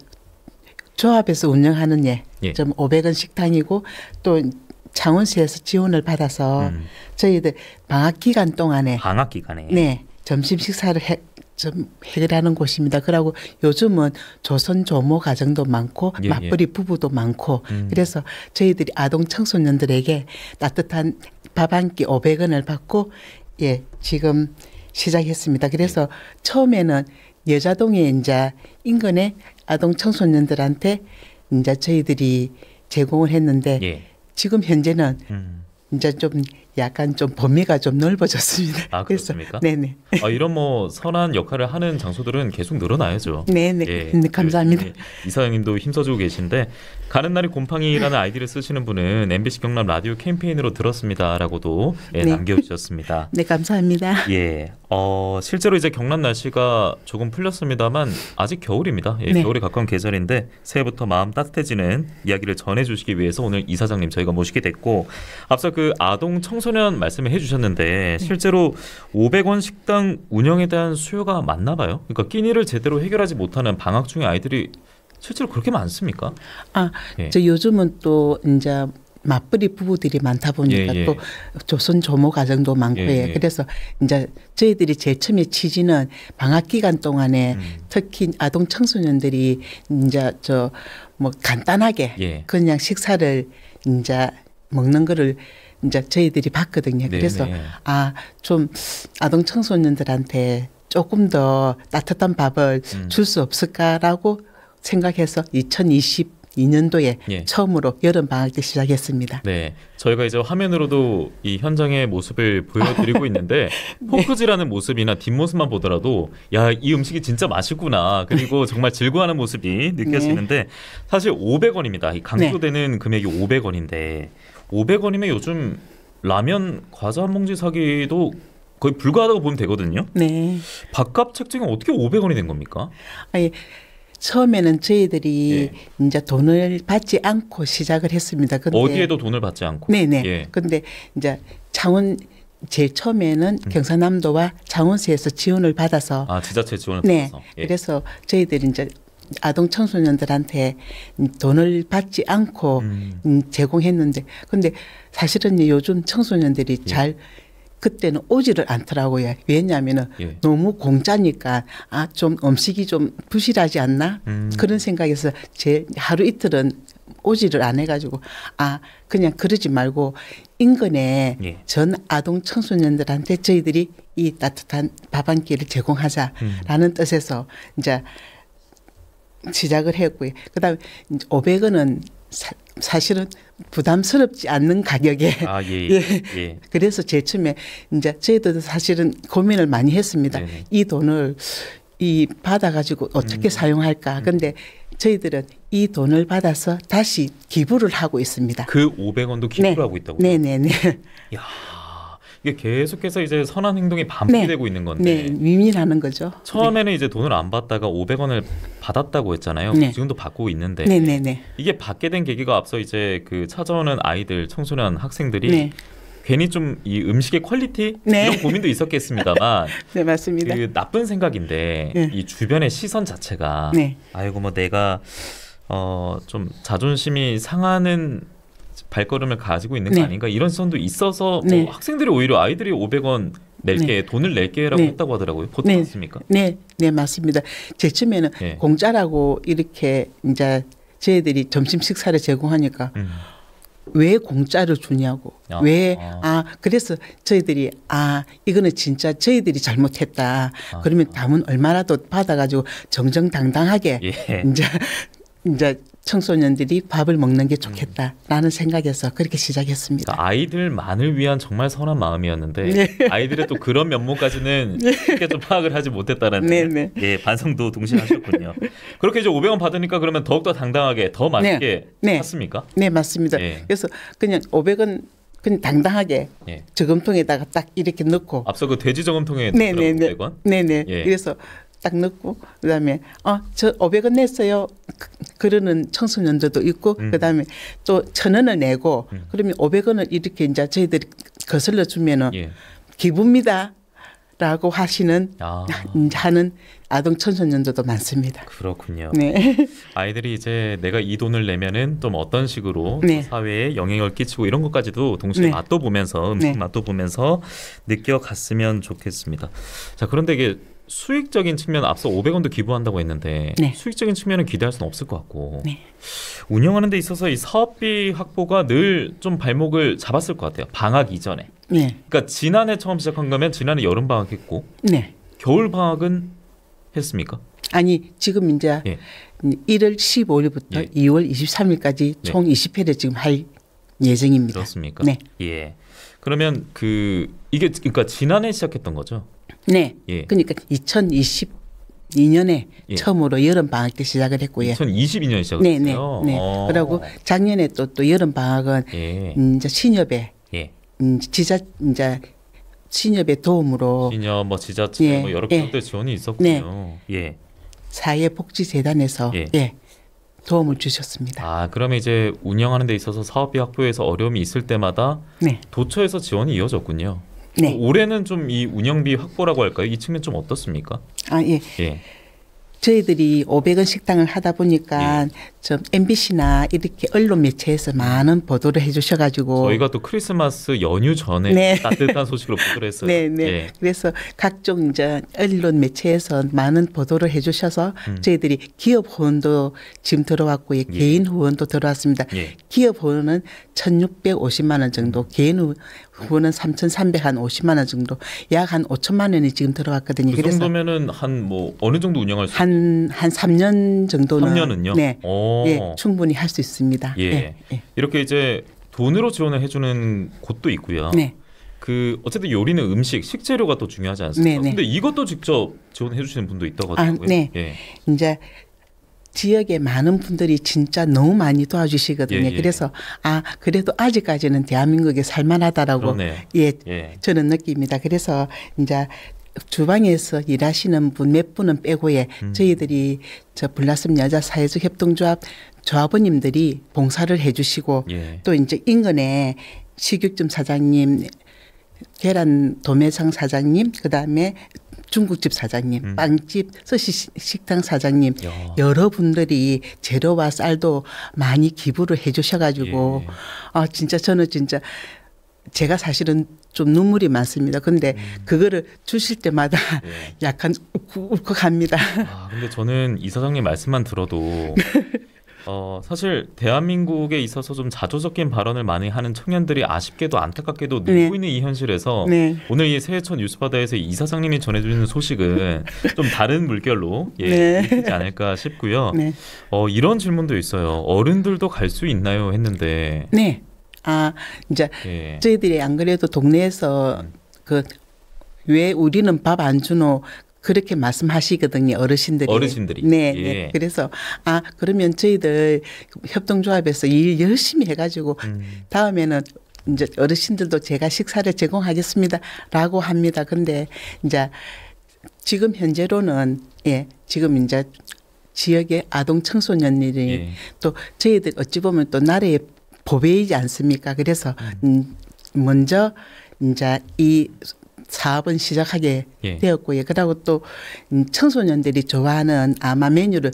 조합에서 운영하는 좀 500원 식당이고 또 창원시에서 지원을 받아서 저희들 방학 기간에 네 점심 식사를 좀 해결하는 곳입니다. 그러고 요즘은 조선 조모 가정도 많고 맞벌이 부부도 많고 그래서 저희들이 아동 청소년들에게 따뜻한 밥 한 끼 500원을 받고 지금 시작했습니다. 그래서 처음에는 여자동에 이제 인근의 아동 청소년들한테 이제 저희들이 제공을 했는데 지금 현재는 이제 좀 약간 좀 범위가 좀 넓어졌습니다. 아, 그렇습니까? 네네. 이런 뭐 선한 역할을 하는 장소들은 계속 늘어나야죠. 네네. 네, 감사합니다. 이사장님도 힘써주고 계신데 가는 날이 곰팡이라는 아이디를 쓰시는 분은 MBC 경남 라디오 캠페인으로 들었습니다라고도 남겨주셨습니다. 네, 감사합니다. 실제로 이제 경남 날씨가 조금 풀렸습니다만 아직 겨울입니다. 겨울에 가까운 계절인데 새해부터 마음 따뜻해지는 이야기를 전해주시기 위해서 오늘 이사장님 저희가 모시게 됐고 앞서 그 아동 청소년 말씀을 해주셨는데 실제로 500원 식당 운영에 대한 수요가 많나 봐요. 그러니까 끼니를 제대로 해결하지 못하는 방학 중에 아이들이 실제로 그렇게 많습니까? 저 요즘은 또 이제 맞벌이 부부들이 많다 보니까 또 조선 조모 가정도 많고 그래서 이제 저희들이 제일 처음에 취지는 방학 기간 동안에 특히 아동 청소년들이 이제 저 뭐 간단하게 그냥 식사를 이제 먹는 거를 이제 저희들이 봤거든요. 그래서 좀 아동 청소년들한테 조금 더 따뜻한 밥을 줄 수 없을까라고 생각해서 2022년도에 처음으로 여름 방학 때 시작했습니다. 네, 저희가 이제 화면으로도 이 현장의 모습을 보여드리고 있는데 포크질하는 모습이나 뒷모습만 보더라도 야, 이 음식이 진짜 맛있구나. 그리고 정말 즐거워하는 모습이 느껴지는데 사실 500원입니다. 이 강조되는 금액이 500원인데 500원이면 요즘 라면 과자 한 봉지 사기도 거의 불가하다고 보면 되거든요. 네. 밥값 책정이 어떻게 500원이 된 겁니까? 처음에는 저희들이 이제 돈을 받지 않고 시작을 했습니다. 근데 어디에도 돈을 받지 않고. 네네. 근데 이제 창원 제일 처음에는 경상남도와 창원시에서 지원을 받아서 지자체 지원을 받아서. 그래서 저희들이 이제 아동 청소년들한테 돈을 받지 않고 제공했는데 근데 사실은 요즘 청소년들이 잘 그때는 오지를 않더라고요. 왜냐하면은 너무 공짜니까 좀 음식이 좀 부실하지 않나 그런 생각에서 제 하루 이틀은 오지를 안 해가지고 그냥 그러지 말고 인근에 전 아동 청소년들한테 저희들이 이 따뜻한 밥 한 끼를 제공하자라는 뜻에서 이제 시작을 했고요. 그다음에 500원은 사실은 부담스럽지 않는 가격에 그래서 제일 처음에 이제 저희들도 사실은 고민을 많이 했습니다. 이 돈을 받아가지고 어떻게 사용할까. 근데 저희들은 이 돈을 받아서 다시 기부를 하고 있습니다. 그 500원도 기부를 하고 있다고요? 네네네. 야, 이게 계속해서 이제 선한 행동이 반복되고 있는 건데. 위민하는 거죠. 처음에는 이제 돈을 안 받다가 500원을 받았다고 했잖아요. 지금도 받고 있는데. 이게 받게 된 계기가 앞서 이제 그 찾아오는 아이들, 청소년, 학생들이 괜히 좀 이 음식의 퀄리티 이런 고민도 있었겠습니다만. 네, 맞습니다. 그 나쁜 생각인데 이 주변의 시선 자체가 아이고 뭐 내가 좀 자존심이 상하는 발걸음을 가지고 있는 거 아닌가 이런 시선도 있어서 뭐 학생들이 오히려 아이들이 500원 낼게 돈을 낼게라고 했다고 하더라고요. 보통 맞습니까? 네, 맞습니다. 제 처음에는 공짜라고 이렇게 이제 저희들이 점심 식사를 제공하니까 왜 공짜를 주냐고 그래서 저희들이 이거는 진짜 저희들이 잘못했다. 그러면 남은 얼마라도 받아가지고 정정당당하게 이제 청소년들이 밥을 먹는 게 좋겠다라는 생각에서 그렇게 시작했습니다. 그러니까 아이들만을 위한 정말 선한 마음이었는데 아이들의 또 그런 면모까지는 쉽게 좀 파악을 하지 못했다는 반성도 동시에 하셨군요. 그렇게 이제 500원 받으니까 그러면 더욱더 당당하게 더 맛있게 샀습니까? 네, 맞습니다. 그래서 그냥 500원 그냥 당당하게 저금통에다가 딱 이렇게 넣고 앞서 그 돼지 저금통에 500원? 그래서 딱 넣고 그다음에 저 500원 냈어요. 그러는 청소년들도 있고 그다음에 또 1,000원을 내고 그러면 500원을 이렇게 이제 저희들이 거슬러 주면은 기부입니다. 라고 하시는 하는 아동 청소년들도 많습니다. 그렇군요. 네. 아이들이 이제 내가 이 돈을 내면은 좀 어떤 식으로 네. 사회에 영향을 끼치고 이런 것까지도 동시에 네. 맛도 보면서 음식 네. 맛도 보면서 느껴갔으면 좋겠습니다. 자, 그런데 이게 수익적인 측면 앞서 500원도 기부한다고 했는데 네. 수익적인 측면은 기대할 수는 없을 것 같고 네. 운영하는 데 있어서 이 사업비 확보가 늘 좀 발목을 잡았을 것 같아요. 방학 이전에. 네. 그러니까 지난해 처음 시작한 거면 지난해 여름 방학 했고 네. 겨울 방학은 했습니까? 아니 지금 이제 예. 1월 15일부터 예. 2월 23일까지 네. 총 20회를 지금 할 예정입니다. 그렇습니까? 네. 예. 그러면 이게 그러니까 지난해 시작했던 거죠? 네. 예. 그러니까 2022년에 예. 처음으로 여름 방학 때 시작을 했고요. 2022년 시작했어요. 네, 네, 네. 그리고 작년에 또 여름 방학은 예. 이제 신협의 예. 지자 이제 신협의 도움으로 신협 뭐 지자체 예, 뭐 여러 예. 곳들 지원이 있었군요. 예. 사회복지재단에서 예. 예. 도움을 주셨습니다. 아, 그러면 이제 운영하는 데 있어서 사업비 확보에서 어려움이 있을 때마다 네. 도처에서 지원이 이어졌군요. 네. 올해는 좀 이 운영비 확보라고 할까요? 이 측면 좀 어떻습니까? 아, 예. 예. 저희들이 500원 식당을 하다 보니까 예. 좀 MBC나 이렇게 언론 매체에서 많은 보도를 해주셔가지고 저희가 또 크리스마스 연휴 전에 네. 따뜻한 소식으로 보도를 했어요. 네, 네. 예. 그래서 각종 이제 언론 매체에서 많은 보도를 해주셔서 저희들이 기업 후원도 지금 들어왔고 예. 개인 후원도 들어왔습니다. 예. 기업 후원은 1,650만 원 정도, 개인 후원은 3,350만 원 정도, 약 한 5천만 원이 지금 들어왔거든요. 그 그래서 정도면은 한 뭐 어느 정도 운영할 수 한 3년 정도는 3년은요? 네, 오. 예, 충분히 할 수 있습니다. 예. 예, 예. 이렇게 이제 돈으로 지원을 해주는 곳도 있고요. 네. 어쨌든 요리는 음식, 식재료가 또 중요하지 않습니까? 네, 네. 근데 이것도 직접 지원해 주시는 분도 있다고 하더라고요. 네. 예. 이제 지역에 많은 분들이 진짜 너무 많이 도와주시거든요. 예, 예. 그래서 그래도 아직까지는 대한민국에 살만하다라고 그러네요. 예, 예. 저는 느낍니다. 그래서 이제 주방에서 일하시는 분 몇 분은 빼고에 저희들이 저 불나섬 여자 사회적 협동조합 조합원님들이 봉사를 해주시고 예. 또 이제 인근에 식육점 사장님, 계란 도매상 사장님, 그 다음에 중국집 사장님, 빵집, 스시식당 사장님 야. 여러분들이 재료와 쌀도 많이 기부를 해주셔가지고 예. 진짜 저는 진짜 제가 사실은 좀 눈물이 많습니다. 근데 그거를 주실 때마다 예. 약간 울컥합니다. 근데 저는 이 사장님 말씀만 들어도 사실 대한민국에 있어서 좀 자조적인 발언을 많이 하는 청년들이 아쉽게도 안타깝게도 늙고 네. 있는 이 현실에서 네. 오늘 이 새해 첫 뉴스바다에서 이 사장님이 전해주는 소식은 좀 다른 물결로 네. 읽히지 않을까 싶고요. 네. 이런 질문도 있어요. 어른들도 갈 수 있나요? 했는데 네. 이제 예. 저희들이 안 그래도 동네에서 왜 우리는 밥 안 주노 그렇게 말씀하시거든요. 어르신들이. 네, 예. 네. 그래서 그러면 저희들 협동조합에서 일 열심히 해가지고 다음에는 이제 어르신들도 제가 식사를 제공하겠습니다라고 합니다. 근데 이제 지금 현재로는 지금 이제 지역의 아동 청소년들이 예. 또 저희들 어찌 보면 또 나라의 보배이지 않습니까? 그래서 먼저 이제 이 사업은 시작하게 예. 되었고요. 그리고 또 청소년들이 좋아하는 메뉴를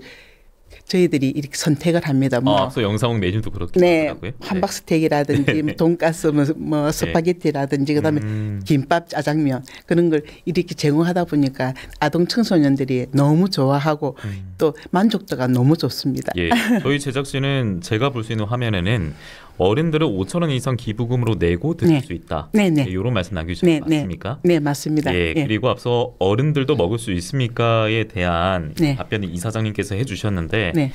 저희들이 이렇게 선택을 합니다. 앞서 영상홍 메뉴도 그렇게 네, 하더라고요. 함박스테이크라든지 네. 돈가스 뭐 스파게티라든지 그다음에 김밥, 짜장면 그런 걸 이렇게 제공하다 보니까 아동 청소년들이 너무 좋아하고 또 만족도가 너무 좋습니다. 예, 저희 제작진은 제가 볼 수 있는 화면에는 어른들은 5,000원 이상 기부금으로 내고 드실 네. 수 있다. 네, 네. 이런 말씀 남겨주신 거 맞습니까? 네, 맞습니다. 예, 그리고 앞서 어른들도 먹을 수 있습니까에 대한 네. 답변을 이 사장님께서 해주셨는데 네.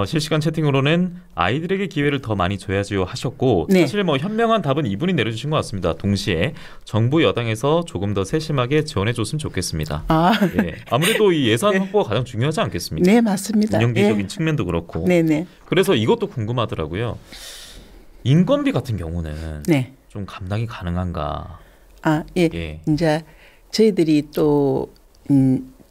실시간 채팅으로는 아이들에게 기회를 더 많이 줘야지요 하셨고 네. 사실 뭐 현명한 답은 이분이 내려주신 것 같습니다. 동시에 정부 여당에서 조금 더 세심하게 지원해줬으면 좋겠습니다. 예, 아무래도 이 예산 네. 확보가 가장 중요하지 않겠습니까? 네, 맞습니다. 운영비적인 측면도 그렇고. 네, 네. 그래서 이것도 궁금하더라고요. 인건비 같은 경우는 네. 좀 감당이 가능한가? 예. 예. 이제 저희들이 또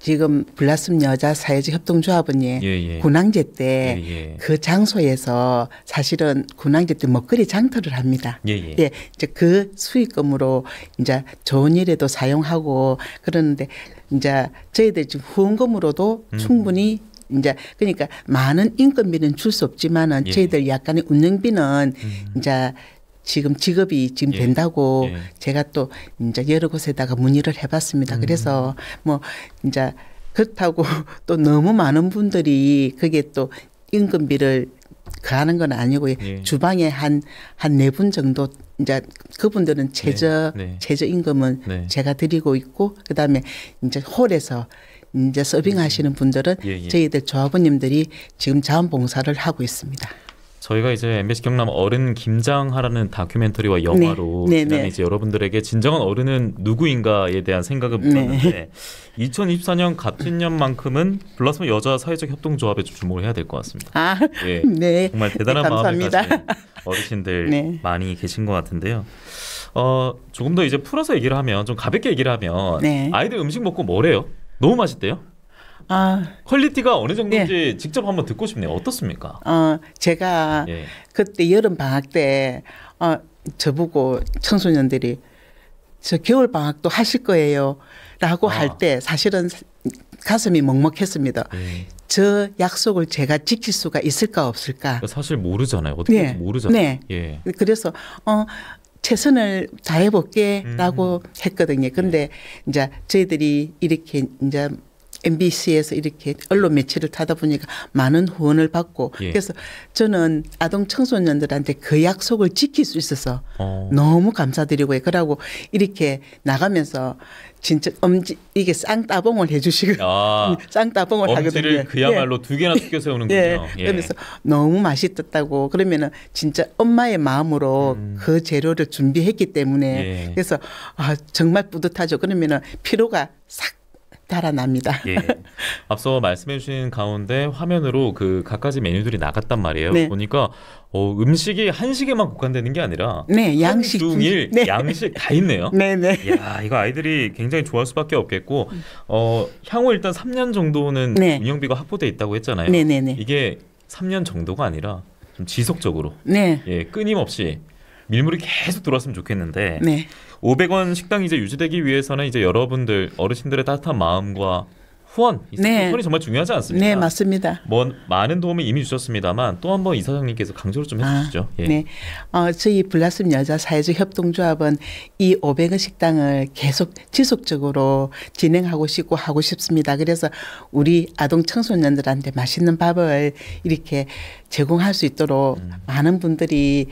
지금 블라썸 여자 사회적 협동조합은 예. 군항제 때 예. 그 장소에서 사실은 군항제 때 먹거리 장터를 합니다. 예. 이제 그 수익금으로 이제 좋은 일에도 사용하고 그러는데 이제 저희들 지금 후원금으로도 충분히 이제 그러니까 많은 인건비는 줄 수 없지만은 저희들 약간의 운영비는 이제 지금 직업이 지금 된다고 제가 또 이제 여러 곳에다가 문의를 해봤습니다. 그래서 뭐 이제 그렇다고 또 너무 많은 분들이 그게 또 임금비를 가하는 건 아니고 주방에 한 4분 정도 이제 그분들은 최저 임금은 제가 드리고 있고 그다음에 이제 홀에서 이제 서빙하시는 분들은 저희들 조합원님들이 지금 자원봉사를 하고 있습니다. 저희가 이제 MBC 경남 어른 김장하라는 다큐멘터리와 영화로 지난해 이제 여러분들에게 진정한 어른은 누구인가에 대한 생각을 묻었는데 2024년 갑진년만큼은 블라썸 여자 사회적 협동조합에 좀 주목을 해야 될 것 같습니다. 정말 대단한 마음을 가진 어르신들 많이 계신 것 같은데요. 조금 더 이제 풀어서 얘기를 하면 좀 가볍게 얘기를 하면 아이들 음식 먹고 뭐래요? 너무 맛있대요? 퀄리티가 어느 정도인지 직접 한번 듣고 싶네요. 어떻습니까? 제가 그때 여름 방학 때 저보고 청소년들이 저 겨울 방학도 하실 거예요 라고 할 때 사실은 가슴이 먹먹했습니다. 저 약속을 제가 지킬 수가 있을까 없을까. 사실 모르잖아요. 어떻게 될지 모르잖아요. 그래서 최선을 다해볼게라고 했거든요. 근데 이제 저희들이 이렇게 이제 MBC에서 이렇게 언론 매체를 타다 보니까 많은 후원을 받고 그래서 저는 아동 청소년들한테 그 약속을 지킬 수 있어서 너무 감사드리고요. 그러고 이렇게 나가면서 진짜 이게 쌍따봉을 해주시고 쌍따봉을 하거든요. 엄지를 그야말로 2개나 튀겨 세우는군요. 그러면서 너무 맛있었다고 그러면은 진짜 엄마의 마음으로 그 재료를 준비했기 때문에 그래서 정말 뿌듯하죠. 그러면은 피로가 싹 달아납니다. 앞서 말씀해 주신 가운데 화면으로 그 각가지 메뉴들이 나갔단 말이에요. 보니까 음식이 한식에만 국한되는 게 아니라 양식, 중일, 양식 다 있네요. 이야, 이거 아이들이 굉장히 좋아할 수밖에 없겠고 향후 일단 3년 정도는 운영비가 확보돼 있다고 했잖아요. 이게 3년 정도가 아니라 좀 지속적으로 끊임없이 밀물이 계속 들어왔으면 좋겠는데 500원 식당이 이제 유지되기 위해서는 이제 여러분들 어르신들의 따뜻한 마음과 후원, 후원이 정말 중요하지 않습니까? 네, 맞습니다. 뭐 많은 도움을 이미 주셨습니다만 또 한번 이사장님께서 강조를 좀 해주시죠. 저희 블라썸 여자 사회적 협동조합은 이 500원 식당을 계속 지속적으로 진행하고 싶고 하고 싶습니다. 그래서 우리 아동 청소년들한테 맛있는 밥을 이렇게 제공할 수 있도록 많은 분들이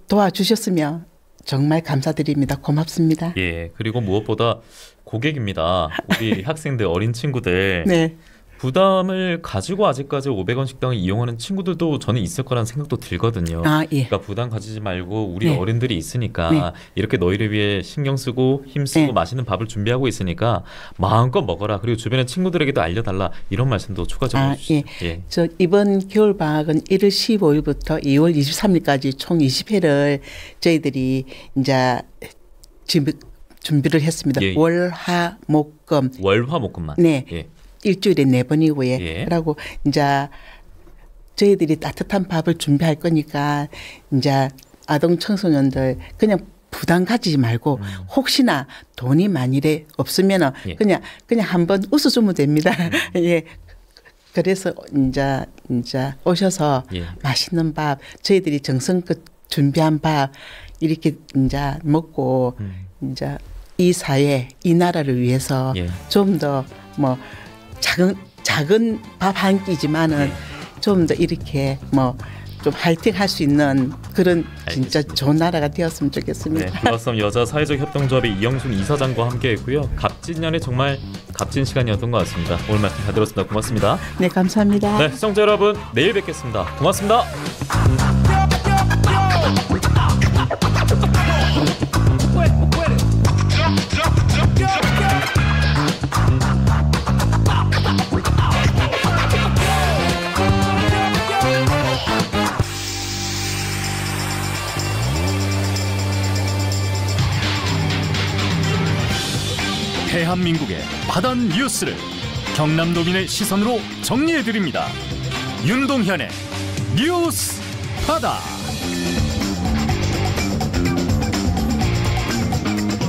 도와주셨으면 정말 감사드립니다. 고맙습니다. 그리고 무엇보다 고객입니다. 우리 학생들, 어린 친구들 부담을 가지고 아직까지 500원 식당을 이용하는 친구들도 저는 있을 거라는 생각도 들거든요. 그러니까 부담 가지지 말고 우리 어른들이 있으니까 이렇게 너희를 위해 신경 쓰고 힘쓰고 맛있는 밥을 준비하고 있으니까 마음껏 먹어라. 그리고 주변의 친구들에게도 알려달라. 이런 말씀도 추가적으로 해주시죠. 저 이번 겨울 방학은 1월 15일부터 2월 23일까지 총 20회를 저희들이 이제 준비를 했습니다. 월화목금. 월화목금만. 일주일에 4번이고요. 그러고 이제 저희들이 따뜻한 밥을 준비할 거니까 이제 아동 청소년들 그냥 부담 가지지 말고 혹시나 돈이 만일에 없으면은 그냥 한번 웃어주면 됩니다. 그래서 이제 오셔서 맛있는 밥 저희들이 정성껏 준비한 밥 이렇게 이제 먹고 이제 이 사회 이 나라를 위해서 좀 더 뭐 작은 밥 한 끼지만은 좀 더 이렇게 뭐 좀 화이팅 할 수 있는 그런 진짜 좋은 나라가 되었으면 좋겠습니다. 블라썸 여자 사회적 협동조합의 이영순 이사장과 함께했고요. 갑진년에 정말 값진 시간이었던 것 같습니다. 오늘 말씀 잘 들었습니다. 고맙습니다. 네, 감사합니다. 시청자 여러분 내일 뵙겠습니다. 고맙습니다. 대한민국의 바다 뉴스를 경남도민의 시선으로 정리해드립니다. 윤동현의 뉴스 바다.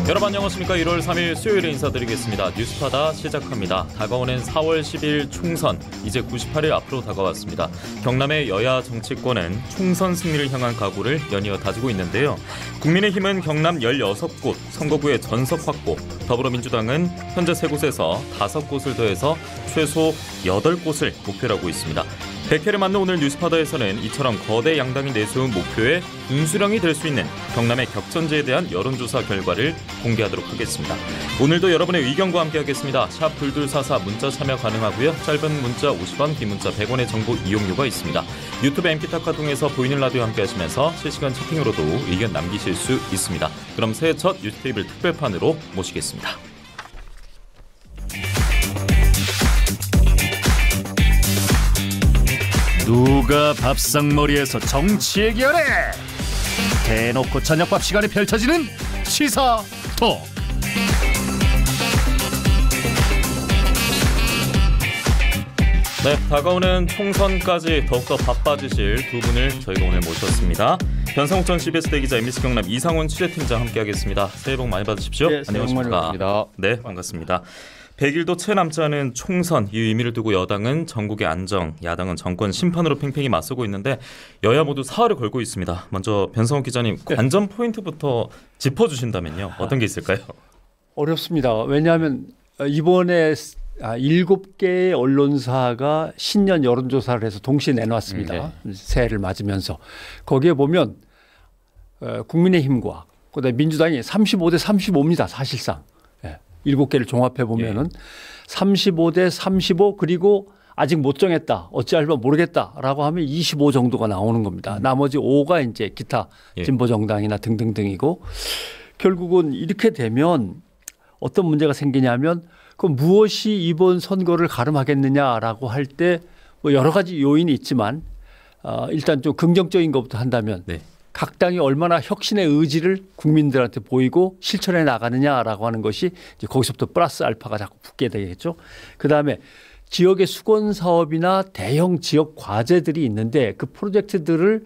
여러분 안녕하십니까. 1월 3일 수요일에 인사드리겠습니다. 뉴스바다 시작합니다. 다가오는 4월 10일 총선, 이제 98일 앞으로 다가왔습니다. 경남의 여야 정치권은 총선 승리를 향한 각오를 연이어 다지고 있는데요. 국민의힘은 경남 16곳 선거구의 전석 확보, 더불어민주당은 현재 3곳에서 5곳을 더해서 최소 8곳을 목표로 하고 있습니다. 100회를 맞는 오늘 뉴스바다에서는 이처럼 거대 양당이 내세운 목표에 분수령이 될 수 있는 경남의 격전지에 대한 여론조사 결과를 공개하도록 하겠습니다. 오늘도 여러분의 의견과 함께하겠습니다. 샵 2244 문자 참여 가능하고요. 짧은 문자 50원, 긴 문자 100원의 정보 이용료가 있습니다. 유튜브 MP타카 통해서 보이는 라디오 함께하시면서 실시간 채팅으로도 의견 남기실 수 있습니다. 그럼 새해 첫 뉴스테이블 특별판으로 모시겠습니다. 누가 밥상머리에서 정치 얘기하래? 대놓고 저녁밥 시간에 펼쳐지는 시사톡. 네, 다가오는 총선까지 더욱더 바빠지실 두 분을 저희가 오늘 모셨습니다. 변상욱 전 CBS 대기자, MBC 경남 이상훈 취재팀장 함께하겠습니다. 새해 복 많이 받으십시오. 네, 안녕하십니까. 네, 반갑습니다. 100일도 채 남지 않은 총선, 이 의미를 두고 여당은 전국의 안정, 야당은 정권 심판으로 팽팽히 맞서고 있는데 여야 모두 사활을 걸고 있습니다. 먼저 변상욱 기자님, 관전 포인트부터 짚어주신다면요. 어떤 게 있을까요? 어렵습니다. 왜냐하면 이번에 7개의 언론사가 신년 여론조사를 해서 동시에 내놨습니다. 새해를 맞으면서. 거기에 보면 국민의힘과 그다음에 민주당이 35대 35입니다. 사실상. 7개를 종합해 보면은 35대 35, 그리고 아직 못 정했다, 어찌할지 모르겠다라고 하면 25 정도가 나오는 겁니다. 나머지 5가 이제 기타 진보 정당이나 등등등이고, 결국은 이렇게 되면 어떤 문제가 생기냐면, 그 무엇이 이번 선거를 가름하겠느냐라고 할 때 뭐 여러 가지 요인이 있지만 일단 좀 긍정적인 것부터 한다면 각 당이 얼마나 혁신의 의지를 국민들한테 보이고 실천해 나가느냐라고 하는 것이 이제 거기서부터 플러스 알파가 자꾸 붙게 되겠죠. 그다음에 지역의 수건 사업이나 대형 지역 과제들이 있는데 그 프로젝트들을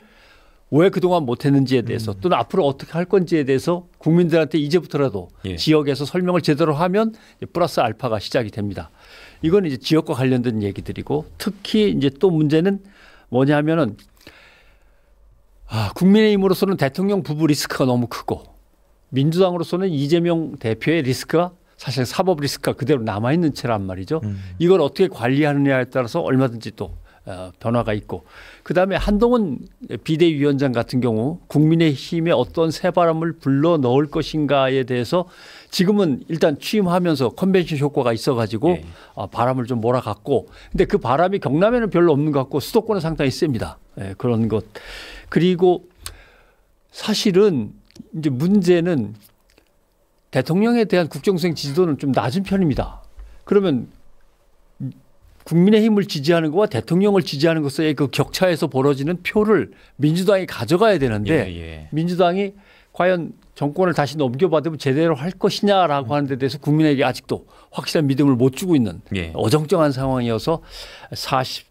왜 그동안 못했는지에 대해서 또는 앞으로 어떻게 할 건지에 대해서 국민들한테 이제부터라도 지역에서 설명을 제대로 하면 플러스 알파가 시작이 됩니다. 이건 이제 지역과 관련된 얘기들이고, 특히 이제 또 문제는 뭐냐면은 국민의힘으로서는 대통령 부부 리스크가 너무 크고, 민주당으로서는 이재명 대표의 리스크가 사실 사법 리스크가 그대로 남아있는 채란 말이죠. 이걸 어떻게 관리하느냐에 따라서 얼마든지 또 변화가 있고, 그다음에 한동훈 비대위원장 같은 경우 국민의힘에 어떤 새바람을 불러 넣을 것인가에 대해서 지금은 일단 취임하면서 컨벤션 효과가 있어가지고 바람을 좀 몰아갔고, 근데 그 바람이 경남에는 별로 없는 것 같고 수도권은 상당히 셉니다. 그런 것. 그리고 사실은 이제 문제는 대통령에 대한 국정수행 지지도는 좀 낮은 편입니다. 그러면 국민의힘을 지지하는 것과 대통령을 지지하는 것의 그 격차에서 벌어지는 표를 민주당이 가져가야 되는데 민주당이 과연 정권을 다시 넘겨받으면 제대로 할 것이냐라고 하는 데 대해서 국민에게 아직도 확실한 믿음을 못 주고 있는 어정쩡한 상황이어서 40,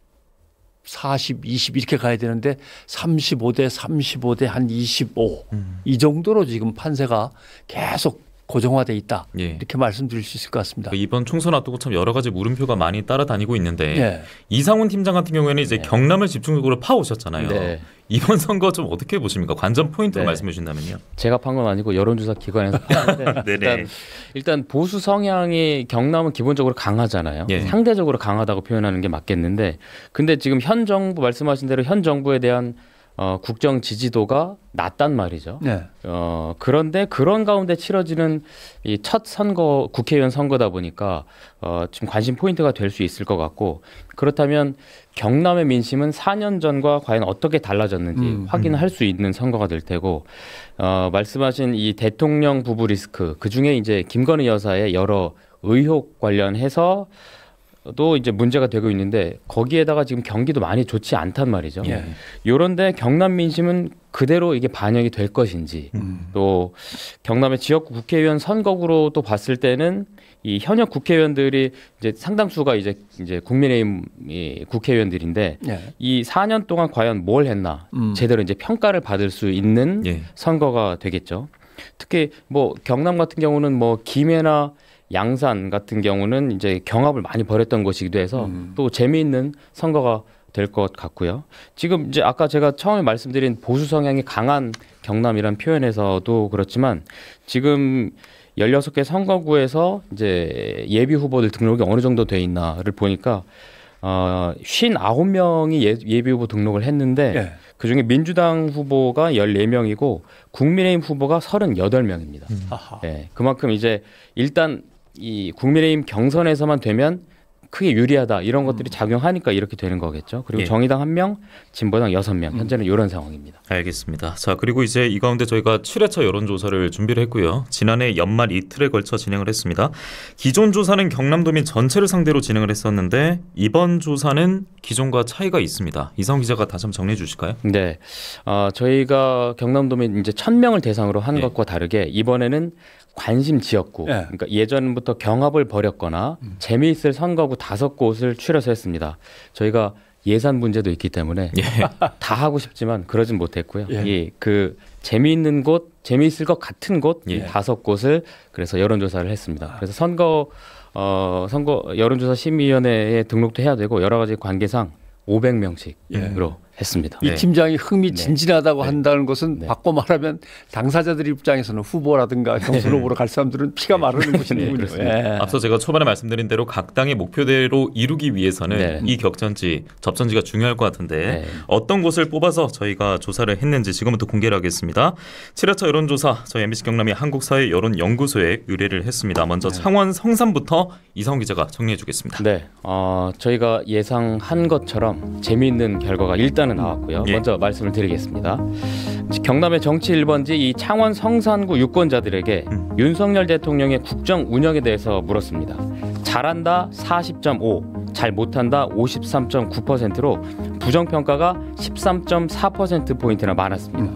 20 이렇게 가야 되는데 35대 35대 한 25 이 정도로 지금 판세가 계속 고정화돼 있다. 이렇게 말씀드릴 수 있을 것 같습니다. 이번 총선 앞두고 참 여러 가지 물음표가 많이 따라다니고 있는데 이상훈 팀장 같은 경우에는 이제 경남을 집중적으로 파오셨잖아요. 이번 선거 좀 어떻게 보십니까? 관전 포인트로 말씀해 주신다면요. 제가 판 건 아니고 여론조사 기관에서 봤는데 일단 보수 성향이 경남은 기본적으로 강하잖아요. 상대적으로 강하다고 표현하는 게 맞겠는데, 근데 지금 현 정부 말씀하신 대로 현 정부에 대한 국정 지지도가 낮단 말이죠. 그런데 그런 가운데 치러지는 이 첫 선거, 국회의원 선거다 보니까 지금 관심 포인트가 될 수 있을 것 같고, 그렇다면 경남의 민심은 4년 전과 과연 어떻게 달라졌는지 확인할 수 있는 선거가 될 테고, 말씀하신 이 대통령 부부 리스크, 그 중에 이제 김건희 여사의 여러 의혹 관련해서 또 이제 문제가 되고 있는데, 거기에다가 지금 경기도 많이 좋지 않단 말이죠. 요런데 경남 민심은 그대로 이게 반영이 될 것인지, 또 경남의 지역 국회의원 선거구로 또 봤을 때는 이 현역 국회의원들이 이제 상당수가 이제 국민의힘 국회의원들인데 이 4년 동안 과연 뭘 했나 제대로 이제 평가를 받을 수 있는 선거가 되겠죠. 특히 뭐 경남 같은 경우는 뭐 김해나 양산 같은 경우는 이제 경합을 많이 벌였던 곳이기도 해서 또 재미있는 선거가 될 것 같고요. 지금 이제 아까 제가 처음에 말씀드린 보수 성향이 강한 경남이란 표현에서도 그렇지만 지금 16개 선거구에서 이제 예비 후보들 등록이 어느 정도 돼 있나를 보니까 59명이 예비 후보 등록을 했는데 그중에 민주당 후보가 14명이고 국민의힘 후보가 38명입니다. 네, 그만큼 이제 일단 이 국민의힘 경선에서만 되면 크게 유리하다 이런 것들이 작용하니까 이렇게 되는 거겠죠. 그리고 정의당 1명, 진보당 6명 현재는 이런 상황입니다. 알겠습니다. 자, 그리고 이제 이 가운데 저희가 7회차 여론조사를 준비를 했고요. 지난해 연말 이틀에 걸쳐 진행을 했습니다. 기존 조사는 경남도민 전체를 상대로 진행을 했었는데 이번 조사는 기존과 차이가 있습니다. 이상훈 기자가 다시 한번 정리해 주실까요? 네, 저희가 경남도민 이제 1,000명을 대상으로 한 것과 다르게 이번에는 관심 지역구, 그러니까 예전부터 경합을 벌였거나 재미있을 선거구 5곳을 추려서 했습니다. 저희가 예산 문제도 있기 때문에 다 하고 싶지만 그러진 못했고요. 그 재미있는 곳, 재미있을 것 같은 곳 5곳을 그래서 여론조사를 했습니다. 그래서 선거 여론조사 심의위원회에 등록도 해야 되고 여러 가지 관계상 500명씩으로 했습니다. 이 팀장이 흥미진진하다고 한다는 것은 바꿔 말하면 당사자들 입장에서는 후보라든가 경선 후보로 갈 사람들은 피가 마르는 것이군요. 앞서 제가 초반에 말씀드린 대로 각 당의 목표대로 이루기 위해서는 이 격전지, 접전지가 중요할 것 같은데 어떤 곳을 뽑아서 저희가 조사를 했는지 지금부터 공개를 하겠습니다. 7회차 여론조사 저희 MBC 경남이 한국사회여론연구소에 의뢰를 했습니다. 먼저 창원 성산부터 이상훈 기자가 정리해 주겠습니다. 네, 저희가 예상한 것처럼 재미있는 결과가 일단은 나왔고요. 먼저 말씀을 드리겠습니다. 경남의 정치 1번지 이 창원 성산구 유권자들에게 윤석열 대통령의 국정 운영에 대해서 물었습니다. 잘한다 40.5, 잘 못한다 53.9%로 부정평가가 13.4%포인트나 많았습니다.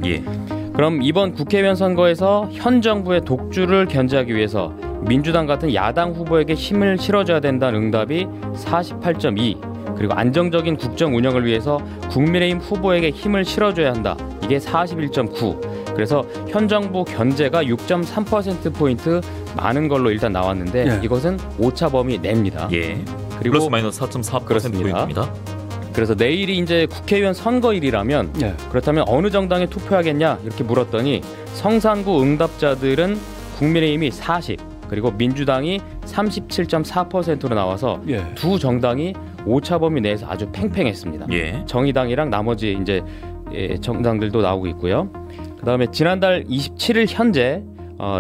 그럼 이번 국회의원 선거에서 현 정부의 독주를 견제하기 위해서 민주당 같은 야당 후보에게 힘을 실어줘야 된다는 응답이 48.2, 그리고 안정적인 국정 운영을 위해서 국민의힘 후보에게 힘을 실어줘야 한다. 이게 41.9. 그래서 현 정부 견제가 6.3%포인트 많은 걸로 일단 나왔는데 이것은 오차 범위 내입니다. 그리고 플러스 마이너스 4.4%포인트입니다. 그래서 내일이 이제 국회의원 선거일이라면 그렇다면 어느 정당에 투표하겠냐 이렇게 물었더니 성산구 응답자들은 국민의힘이 40, 그리고 민주당이 37.4%로 나와서 두 정당이 오차범위 내에서 아주 팽팽했습니다. 정의당이랑 나머지 이제 정당들도 나오고 있고요. 그다음에 지난달 27일 현재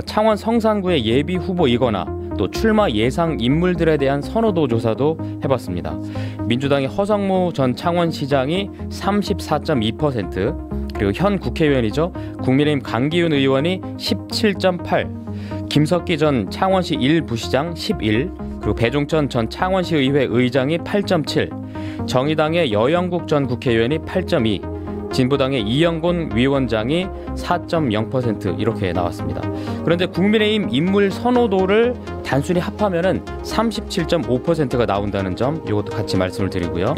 창원 성산구의 예비 후보이거나 또 출마 예상 인물들에 대한 선호도 조사도 해봤습니다. 민주당의 허성무 전 창원시장이 34.2%, 그리고 현 국회의원이죠. 국민의힘 강기훈 의원이 17.8%, 김석기 전 창원시 1부시장 11%, 그리고 배종천 전 창원시 의회 의장이 8.7%, 정의당의 여영국 전 국회의원이 8.2%, 진보당의 이영곤 위원장이 4.0% 이렇게 나왔습니다. 그런데 국민의힘 인물 선호도를 단순히 합하면은 37.5%가 나온다는 점 이것도 같이 말씀을 드리고요.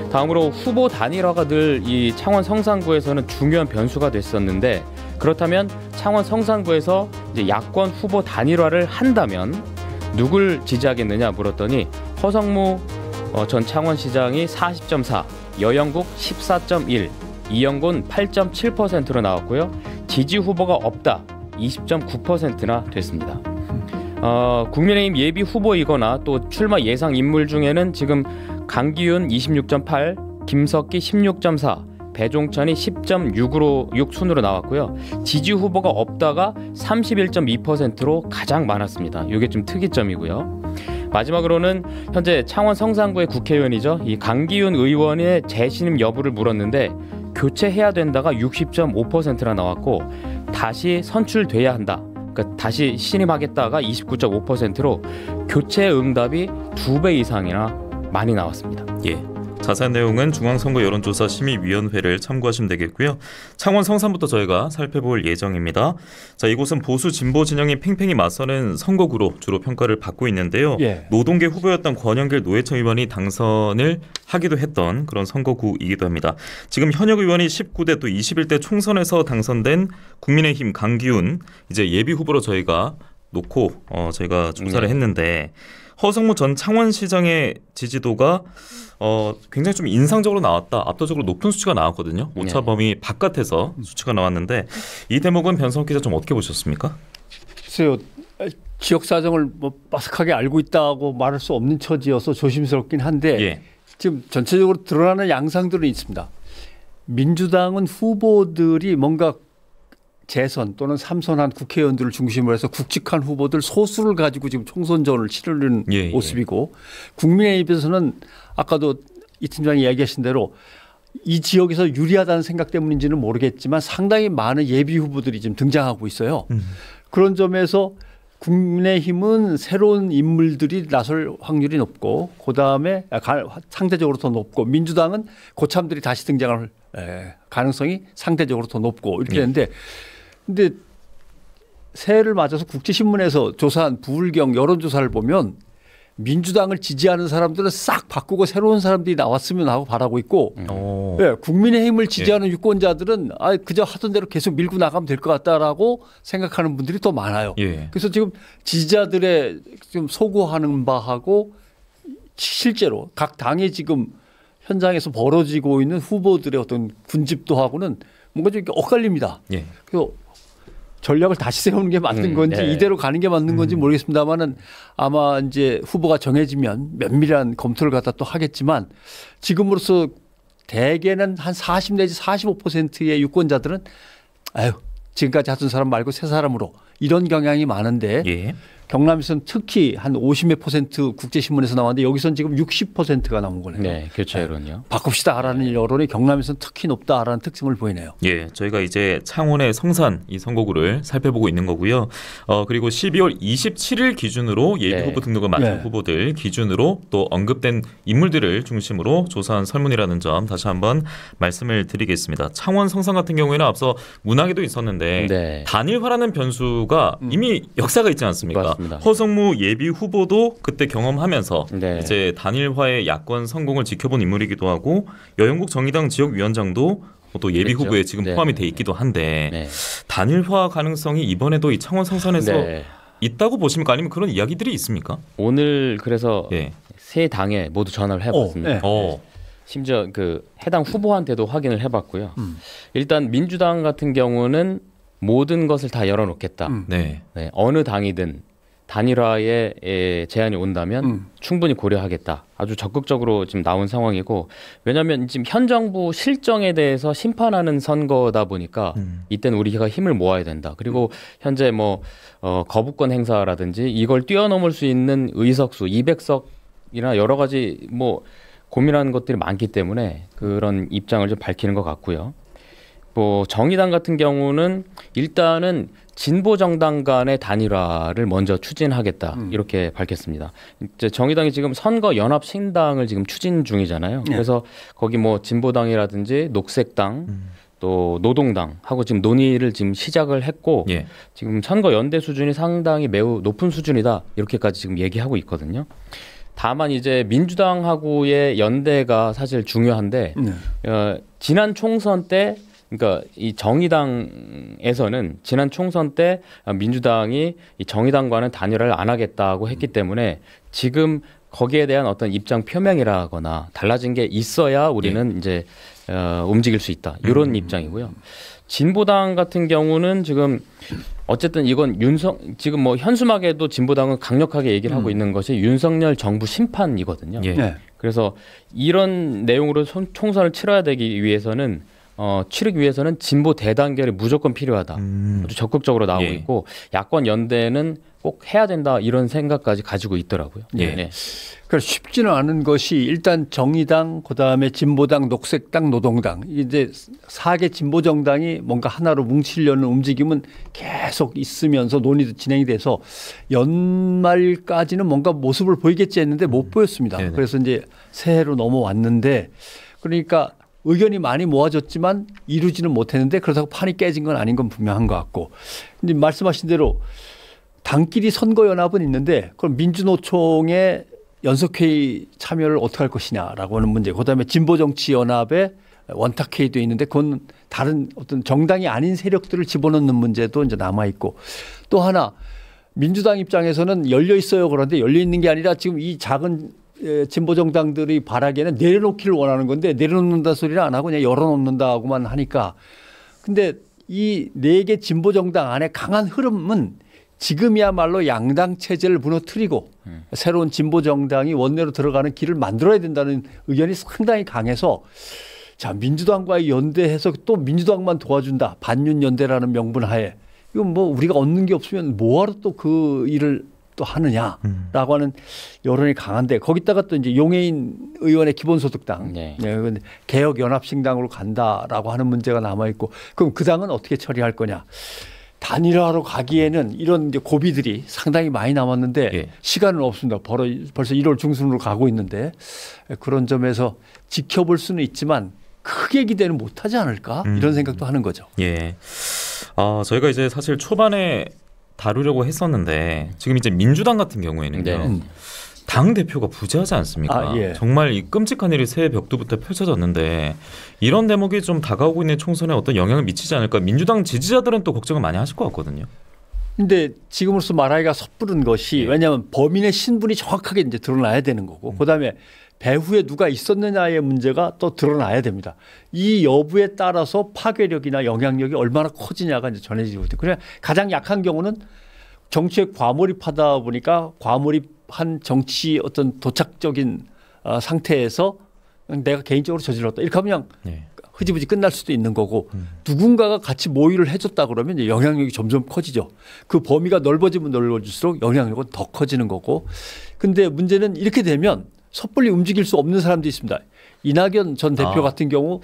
다음으로 후보 단일화가 늘 이 창원 성산구에서는 중요한 변수가 됐었는데 그렇다면 창원 성산구에서 이제 야권 후보 단일화를 한다면 누굴 지지하겠느냐 물었더니 허성무 전 창원시장이 40.4, 여영국 14.1, 이영곤 8.7%로 나왔고요. 지지 후보가 없다 20.9%나 됐습니다. 국민의힘 예비 후보이거나 또 출마 예상 인물 중에는 지금 강기훈 26.8, 김석기 16.4, 배종천이 10.6으로 6순으로 나왔고요. 지지 후보가 없다가 31.2%로 가장 많았습니다. 이게 좀 특이점이고요. 마지막으로는 현재 창원 성산구의 국회의원이죠. 이 강기훈 의원의 재신임 여부를 물었는데 교체해야 된다가 60.5%나 나왔고 다시 선출돼야 한다. 그러니까 다시 신임하겠다가 29.5%로 교체 응답이 2배 이상이나 많이 나왔습니다. 자세한 내용은 중앙선거 여론조사 심의위원회를 참고하시면 되겠고요. 창원 성산부터 저희가 살펴볼 예정입니다. 자, 이곳은 보수 진보 진영이 팽팽히 맞서는 선거구로 주로 평가를 받고 있는데요. 예. 노동계 후보였던 권영길 노회청 의원이 당선을 하기도 했던 그런 선거구이기도 합니다. 지금 현역 의원이 19대 또 21대 총선에서 당선된 국민의힘 강기훈 이제 예비 후보로 저희가 놓고 저희가 조사를 했는데 허성무 전 창원시장의 지지도가 굉장히 좀 인상적으로 나왔다. 압도적으로 높은 수치가 나왔거든요. 오차 범위 바깥에서 수치가 나왔는데 이 대목은 변성욱 기자 좀 어떻게 보셨습니까? 글쎄요. 지역 사정을 뭐 빠삭하게 알고 있다고 말할 수 없는 처지여서 조심스럽긴 한데 예. 지금 전체적으로 드러나는 양상들은 있습니다. 민주당은 후보들이 뭔가 재선 또는 삼선한 국회의원들을 중심으로 해서 굵직한 후보들 소수를 가지고 지금 총선전을 치르는 모습이고 국민의힘에서는 아까도 이 팀장이 이야기하신 대로 이 지역에서 유리하다는 생각 때문인지는 모르겠지만 상당히 많은 예비 후보들이 지금 등장하고 있어요. 그런 점에서 국민의힘은 새로운 인물들이 나설 확률이 높고 그다음에 상대적으로 더 높고 민주당은 고참들이 다시 등장할 가능성이 상대적으로 더 높고 이렇게 되는데 근데 새해를 맞아서 국제신문에서 조사한 부울경 여론조사를 보면 민주당을 지지하는 사람들은 싹 바꾸고 새로운 사람들이 나왔으면 하고 바라고 있고 국민의힘을 지지하는 유권자들은 그저 하던 대로 계속 밀고 나가면 될 것 같다라고 생각하는 분들이 더 많아요. 그래서 지금 지지자들의 좀 소구하는 바하고 실제로 각 당이 지금 현장에서 벌어지고 있는 후보들의 어떤 군집도하고는 뭔가 좀 엇갈립니다. 그래서 전략을 다시 세우는 게 맞는 건지 이대로 가는 게 맞는 건지 모르겠습니다만은 아마 이제 후보가 정해지면 면밀한 검토를 갖다 또 하겠지만 지금으로서 대개는 한 40 내지 45%의 유권자들은 지금까지 하던 사람 말고 새 사람으로 이런 경향이 많은데 경남에서는 특히 한 50몇 % 국제신문에서 나왔는데 여기서는 지금 60%가 나온 거네요. 네, 교차 여론요. 바꿉시다라는 여론이 경남에서는 특히 높다라는 특징을 보이네요. 예, 저희가 이제 창원의 성산 이 선거구를 살펴보고 있는 거고요. 그리고 12월 27일 기준으로 예비 후보 등록을 마친 후보들 기준으로 또 언급된 인물들을 중심으로 조사한 설문이라는 점 다시 한번 말씀을 드리겠습니다. 창원 성산 같은 경우에는 앞서 문학에도 있었는데 단일화라는 변수가 이미 역사가 있지 않습니까? 맞습니다. 허성무 예비 후보도 그때 경험하면서 이제 단일화의 야권 성공을 지켜본 인물이기도 하고 여영국 정의당 지역위원장도 또 예비 후보에 지금 포함이 돼 있기도 한데 단일화 가능성이 이번에도 이 창원 성산에서 있다고 보십니까? 아니면 그런 이야기들이 있습니까? 오늘 그래서 세 당에 모두 전화를 해봤습니다. 심지어 그 해당 후보한테도 확인을 해봤고요. 일단 민주당 같은 경우는 모든 것을 다 열어놓겠다. 어느 당이든 단일화에 제한이 온다면 충분히 고려하겠다. 아주 적극적으로 지금 나온 상황이고 왜냐하면 지금 현 정부 실정에 대해서 심판하는 선거다 보니까 이때는 우리가 힘을 모아야 된다. 그리고 현재 뭐 거부권 행사라든지 이걸 뛰어넘을 수 있는 의석수 200석이나 여러 가지 뭐 고민하는 것들이 많기 때문에 그런 입장을 좀 밝히는 것 같고요. 뭐 정의당 같은 경우는 일단은 진보 정당 간의 단일화를 먼저 추진하겠다 이렇게 밝혔습니다. 이제 정의당이 지금 선거 연합 신당을 지금 추진 중이잖아요. 그래서 거기 뭐 진보당이라든지 녹색당 또 노동당 하고 지금 논의를 지금 시작을 했고 지금 선거 연대 수준이 상당히 매우 높은 수준이다 이렇게까지 지금 얘기하고 있거든요. 다만 이제 민주당하고의 연대가 사실 중요한데 지난 총선 때 그러니까 이 정의당에서는 지난 총선 때 민주당이 이 정의당과는 단일화를 안 하겠다고 했기 때문에 지금 거기에 대한 어떤 입장 표명이라거나 달라진 게 있어야 우리는 이제 움직일 수 있다 이런 입장이고요. 진보당 같은 경우는 지금 어쨌든 이건 지금 뭐 현수막에도 진보당은 강력하게 얘기를 하고 있는 것이 윤석열 정부 심판이거든요. 그래서 이런 내용으로 총선을 치러야 되기 위해서는 치르기 위해서는 진보 대단결이 무조건 필요하다. 아주 적극적으로 나오고 예. 있고 야권 연대는 꼭 해야 된다 이런 생각까지 가지고 있더라고요. 예. 네. 그러니까 쉽지는 않은 것이 일단 정의당, 그다음에 진보당, 녹색당, 노동당 이제 4개 진보 정당이 뭔가 하나로 뭉치려는 움직임은 계속 있으면서 논의도 진행이 돼서 연말까지는 뭔가 모습을 보이겠지 했는데 못 보였습니다. 네네. 그래서 이제 새해로 넘어왔는데 그러니까 의견이 많이 모아졌지만 이루지는 못했는데 그렇다고 판이 깨진 건 아닌 건 분명한 것 같고 근데 말씀하신 대로 당끼리 선거연합은 있는데 그럼 민주노총의 연석회의 참여를 어떻게 할 것이냐라고 하는 문제 그다음에 진보정치연합의 원탁회의도 있는데 그건 다른 어떤 정당이 아닌 세력들을 집어넣는 문제도 이제 남아있고 또 하나 민주당 입장에서는 열려 있어요. 그런데 열려 있는 게 아니라 지금 이 작은 진보 정당들이 바라기에는 내려놓기를 원하는 건데 내려놓는다 소리를 안 하고 그냥 열어놓는다고만 하니까 근데 이 4개 진보 정당 안에 강한 흐름은 지금이야말로 양당 체제를 무너뜨리고 새로운 진보 정당이 원내로 들어가는 길을 만들어야 된다는 의견이 상당히 강해서 자 민주당과의 연대해서 또 민주당만 도와준다 반윤 연대라는 명분 하에 이건 뭐 우리가 얻는 게 없으면 뭐하러 또 그 일을 또 하느냐라고 하는 여론이 강한데 거기다가 또 이제 용해인 의원의 기본소득당 네. 개혁연합신당으로 간다라고 하는 문제가 남아 있고 그럼 그 당은 어떻게 처리할 거냐? 단일화로 가기에는 이런 이제 고비들이 상당히 많이 남았는데 예. 시간은 없습니다. 벌써 1월 중순으로 가고 있는데 그런 점에서 지켜볼 수는 있지만 크게 기대는 못하지 않을까 이런 생각도 하는 거죠. 예. 저희가 이제 사실 초반에 다루려고 했었는데 지금 이제 민주당 같은 경우에는요. 네. 당 대표가 부재하지 않습니까? 예. 정말 이 끔찍한 일이 새해 벽두부터 펼쳐졌는데 이런 대목이 좀 다가오고 있는 총선에 어떤 영향을 미치지 않을까? 민주당 지지자들은 또 걱정을 많이 하실 것 같거든요. 근데 지금으로서 말하기가 섣부른 것이 왜냐하면 범인의 신분이 정확하게 이제 드러나야 되는 거고 그다음에 배후에 누가 있었느냐의 문제가 또 드러나야 됩니다. 이 여부에 따라서 파괴력이나 영향력이 얼마나 커지냐가 이제 전해지고 있죠. 그냥 가장 약한 경우는 정치에 과몰입하다 보니까 과몰입한 정치 어떤 도착적인 상태에서 내가 개인적으로 저질렀다. 이렇게 하면 그냥 흐지부지 끝날 수도 있는 거고 누군가가 같이 모의를 해줬다 그러면 이제 영향력이 점점 커지죠. 그 범위가 넓어지면 넓어질수록 영향력은 더 커지는 거고. 근데 문제는 이렇게 되면 섣불리 움직일 수 없는 사람도 있습니다. 이낙연 전 대표 같은 경우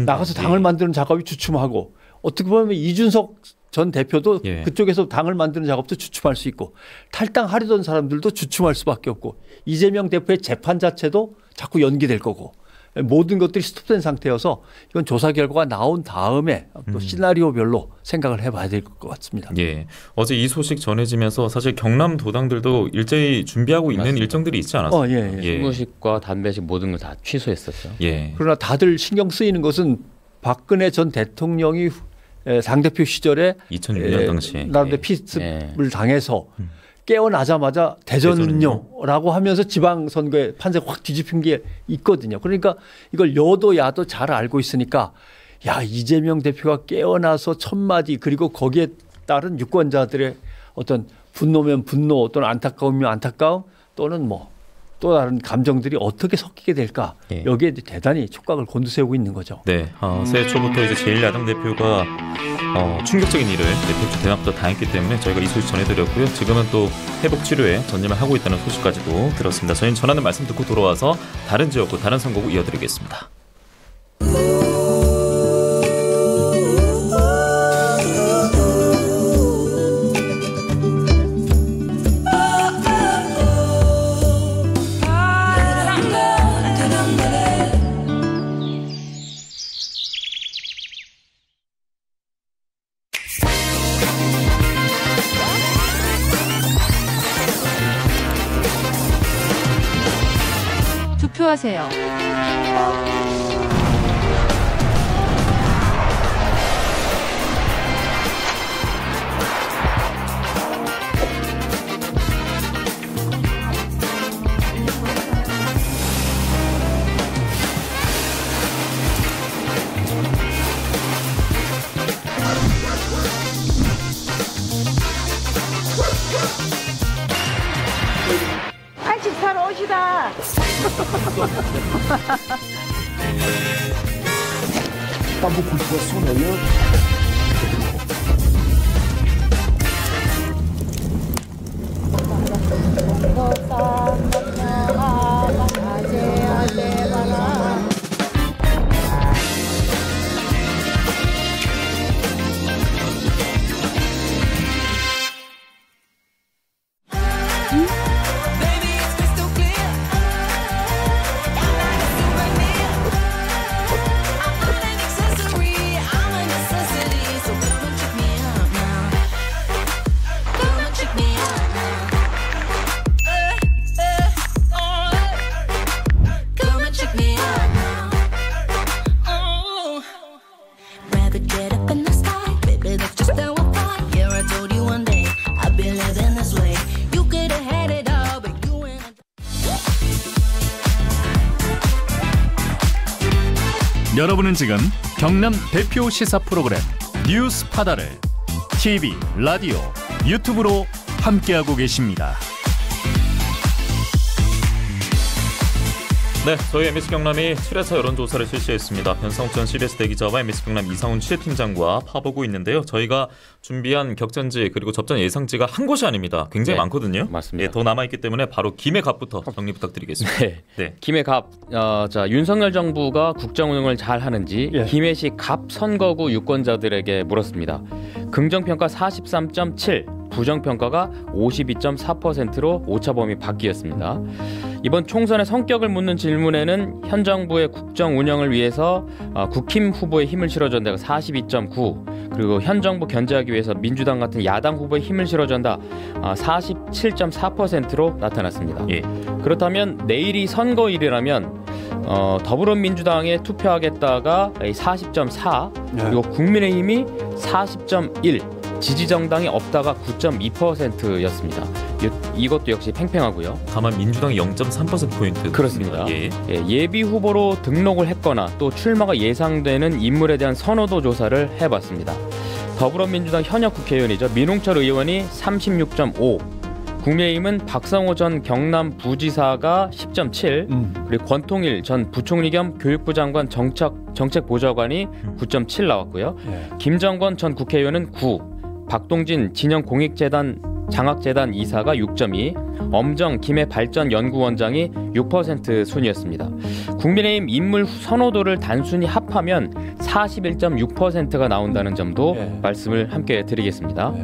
나가서 당을 만드는 작업이 주춤하고 어떻게 보면 이준석 전 대표도 그쪽에서 당을 만드는 작업도 주춤할 수 있고 탈당하려던 사람들도 주춤할 수밖에 없고 이재명 대표의 재판 자체도 자꾸 연기될 거고 모든 것들이 스톱된 상태여서 이건 조사 결과가 나온 다음에 또 시나리오별로 생각을 해봐야 될 것 같습니다. 예, 어제 이 소식 전해지면서 사실 경남 도당들도 일제히 준비하고 있는 맞습니다. 일정들이 있지 않았어요? 신고식과 단배식 모든 걸 다 취소했었죠. 예. 그러나 다들 신경 쓰이는 것은 박근혜 전 대통령이 당대표 시절에 2006년 당시에 나름대로 피습을 당해서 깨어나자마자 대전은요라고 하면서 지방선거에 판세가 확 뒤집힌 게 있거든요. 그러니까 이걸 여도 야도 잘 알고 있으니까 야 이재명 대표가 깨어나서 첫마디 그리고 거기에 따른 유권자들의 어떤 분노면 분노 또는 안타까움이면 안타까움 또는 뭐 또 다른 감정들이 어떻게 섞이게 될까 여기에 대단히 촉각을 곤두세우고 있는 거죠. 네, 새해 초부터 이제 제1야당 대표가 충격적인 일을 대표주 대납도 당했기 때문에 저희가 이 소식 전해드렸고요. 지금은 또 회복 치료에 전념을 하고 있다는 소식까지도 들었습니다. 저희는 전하는 말씀 듣고 돌아와서 다른 지역구 다른 선거구 이어드리겠습니다. 투표하세요. Pas beaucoup de poissons d'ailleurs. 여러분은 지금 경남 대표 시사 프로그램 뉴스파다를 TV, 라디오, 유튜브로 함께하고 계십니다. 네, 저희 MBC 경남이 7회차 여론조사를 실시했습니다. 변상욱 전 CBS 대기자와 MBC 경남 이상훈 취재팀장과 파보고 있는데요. 저희가 준비한 격전지 그리고 접전 예상지가 한 곳이 아닙니다. 굉장히 네, 많거든요. 맞습니다. 예, 더 남아있기 때문에 바로 김해 갑부터 정리 부탁드리겠습니다. 네. 네. 김해 갑, 자 윤석열 정부가 국정 운영을 잘 하는지 김해시 갑 선거구 유권자들에게 물었습니다. 긍정평가 43.7, 부정평가가 52.4%로 오차범위 밖이었습니다. 이번 총선의 성격을 묻는 질문에는 현 정부의 국정 운영을 위해서 국힘 후보의 힘을 실어준다가 42.9, 그리고 현 정부 견제하기 위해서 민주당 같은 야당 후보의 힘을 실어준다 47.4%로 나타났습니다. 예. 그렇다면 내일이 선거일이라면 더불어민주당에 투표하겠다가 40.4, 그리고 국민의힘이 40.1, 지지정당이 없다가 9.2%였습니다. 이것도 역시 팽팽하고요. 다만 민주당이 0.3%포인트 그렇습니다. 예비 후보로 등록을 했거나 또 출마가 예상되는 인물에 대한 선호도 조사를 해봤습니다. 더불어민주당 현역 국회의원이죠. 민홍철 의원이 36.5, 국민의힘은 박성호 전 경남 부지사가 10.7, 그리고 권통일 전 부총리 겸 교육부 장관 정책보좌관이 9.7 나왔고요. 김정권 전 국회의원은 9, 박동진 진영공익재단 장학재단 이사가 6.2, 엄정 김해발전연구원장이 6% 순이었습니다. 국민의힘 인물 선호도를 단순히 합하면 41.6%가 나온다는 점도 말씀을 함께 드리겠습니다.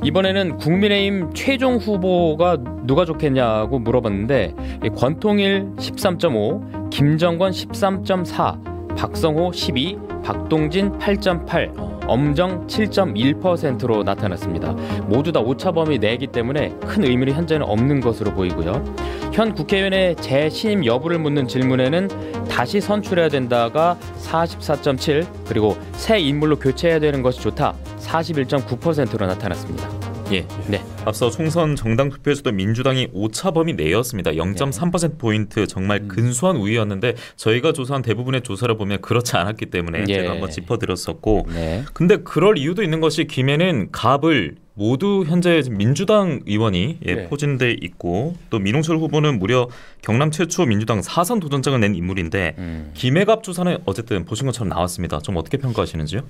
이번에는 국민의힘 최종 후보가 누가 좋겠냐고 물어봤는데 권통일 13.5, 김정권 13.4, 박성호 12, 박동진 8.8, 엄정 7.1%로 나타났습니다. 모두 다 오차범위 내기 때문에 큰 의미는 현재는 없는 것으로 보이고요. 현 국회의원의 재신임 여부를 묻는 질문에는 다시 선출해야 된다가 44.7, 그리고 새 인물로 교체해야 되는 것이 좋다 41.9%로 나타났습니다. 예. 네. 앞서 총선 정당 투표에서도 민주당이 오차범위 내였습니다. 0.3%포인트 정말 근소한 우위였는데 저희가 조사한 대부분의 조사를 보면 그렇지 않았기 때문에 제가 한번 짚어드렸었고 근데 그럴 이유도 있는 것이 김해는 갑을 모두 현재 민주당 의원이 포진돼 있고 또 민홍철 후보는 무려 경남 최초 민주당 4선 도전장을 낸 인물인데 김해갑 조사는 어쨌든 보신 것처럼 나왔습니다. 좀 어떻게 평가하시는지요?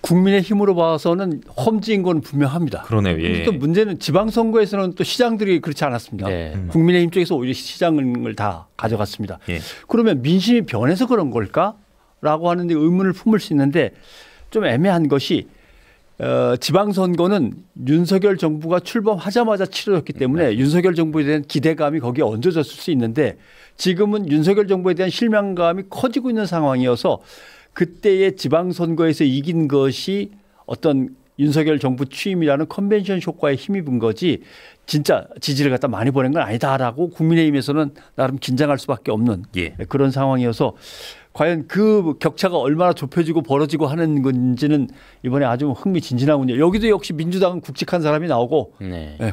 국민의힘으로 봐서는 험지인 건 분명합니다. 그러네요. 예. 또 문제는 지방선거에서는 또 시장들이 그렇지 않았습니다. 국민의힘 쪽에서 오히려 시장을 다 가져갔습니다. 그러면 민심이 변해서 그런 걸까라고 하는데 의문을 품을 수 있는데 좀 애매한 것이 지방선거는 윤석열 정부가 출범하자마자 치러졌기 때문에 윤석열 정부에 대한 기대감이 거기에 얹어졌을 수 있는데 지금은 윤석열 정부에 대한 실망감이 커지고 있는 상황이어서 그때의 지방선거에서 이긴 것이 어떤 윤석열 정부 취임이라는 컨벤션 효과에 힘입은 거지 진짜 지지를 갖다 많이 보낸 건 아니다라고 국민의힘에서는 나름 긴장할 수밖에 없는 그런 상황이어서 과연 그 격차가 얼마나 좁혀지고 벌어지고 하는 건지는 이번에 아주 흥미진진하군요. 여기도 역시 민주당은 굵직한 사람이 나오고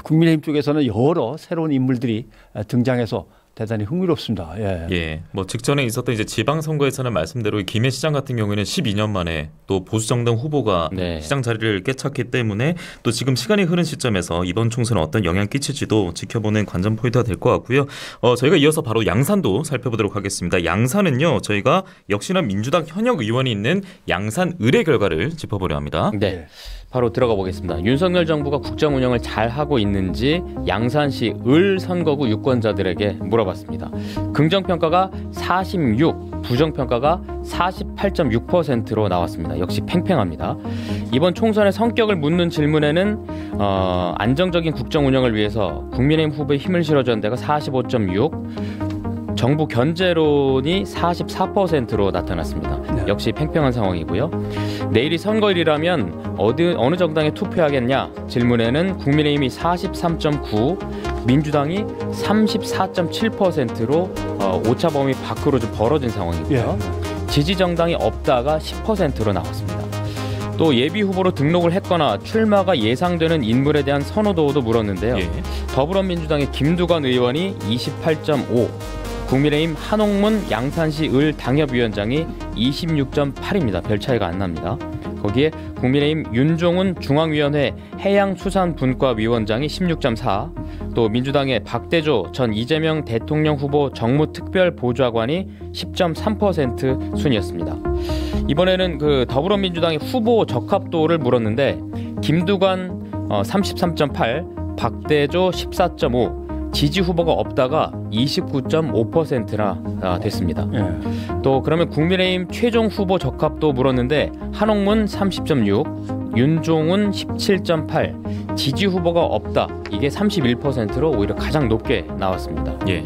국민의힘 쪽에서는 여러 새로운 인물들이 등장해서 대단히 흥미롭습니다. 예. 예. 뭐 직전에 있었던 이제 지방선거에서는 말씀대로 김해시장 같은 경우에는 12년 만에 또 보수정당 후보가 네. 시장 자리를 꿰찼기 때문에 또 지금 시간이 흐른 시점에서 이번 총선에 어떤 영향 끼칠지도 지켜보는 관전 포인트가 될 것 같고요. 저희가 이어서 바로 양산도 살펴보도록 하겠습니다. 양산은요, 저희가 역시나 민주당 현역 의원이 있는 양산 의뢰 결과를 짚어보려 합니다. 네. 바로 들어가 보겠습니다. 윤석열 정부가 국정 운영을 잘 하고 있는지 양산시 을 선거구 유권자들에게 물어봤습니다. 긍정평가가 46, 부정평가가 48.6%로 나왔습니다. 역시 팽팽합니다. 이번 총선의 성격을 묻는 질문에는 안정적인 국정 운영을 위해서 국민의힘 후보에 힘을 실어준 데가 45.6, 정부 견제론이 44%로 나타났습니다. 네. 역시 팽팽한 상황이고요. 내일이 선거일이라면 어느 정당에 투표하겠냐 질문에는 국민의힘이 43.9, 민주당이 34.7%로 오차 범위 밖으로 좀 벌어진 상황이고요. 지지 정당이 없다가 10%로 나왔습니다. 또 예비 후보로 등록을 했거나 출마가 예상되는 인물에 대한 선호도도 물었는데요. 예. 더불어민주당의 김두관 의원이 28.5, 국민의힘 한옥문 양산시 을 당협위원장이 26.8입니다. 별 차이가 안 납니다. 거기에 국민의힘 윤종훈 중앙위원회 해양수산분과위원장이 16.4, 또 민주당의 박대조 전 이재명 대통령 후보 정무특별보좌관이 10.3% 순이었습니다. 이번에는 그 더불어민주당의 후보 적합도를 물었는데 김두관 33.8, 박대조 14.5, 지지 후보가 없다가 29.5%나 됐습니다. 또 그러면 국민의힘 최종 후보 적합도 물었는데 한옥문 30.6, 윤종훈 17.8, 지지 후보가 없다. 이게 31%로 오히려 가장 높게 나왔습니다. 예.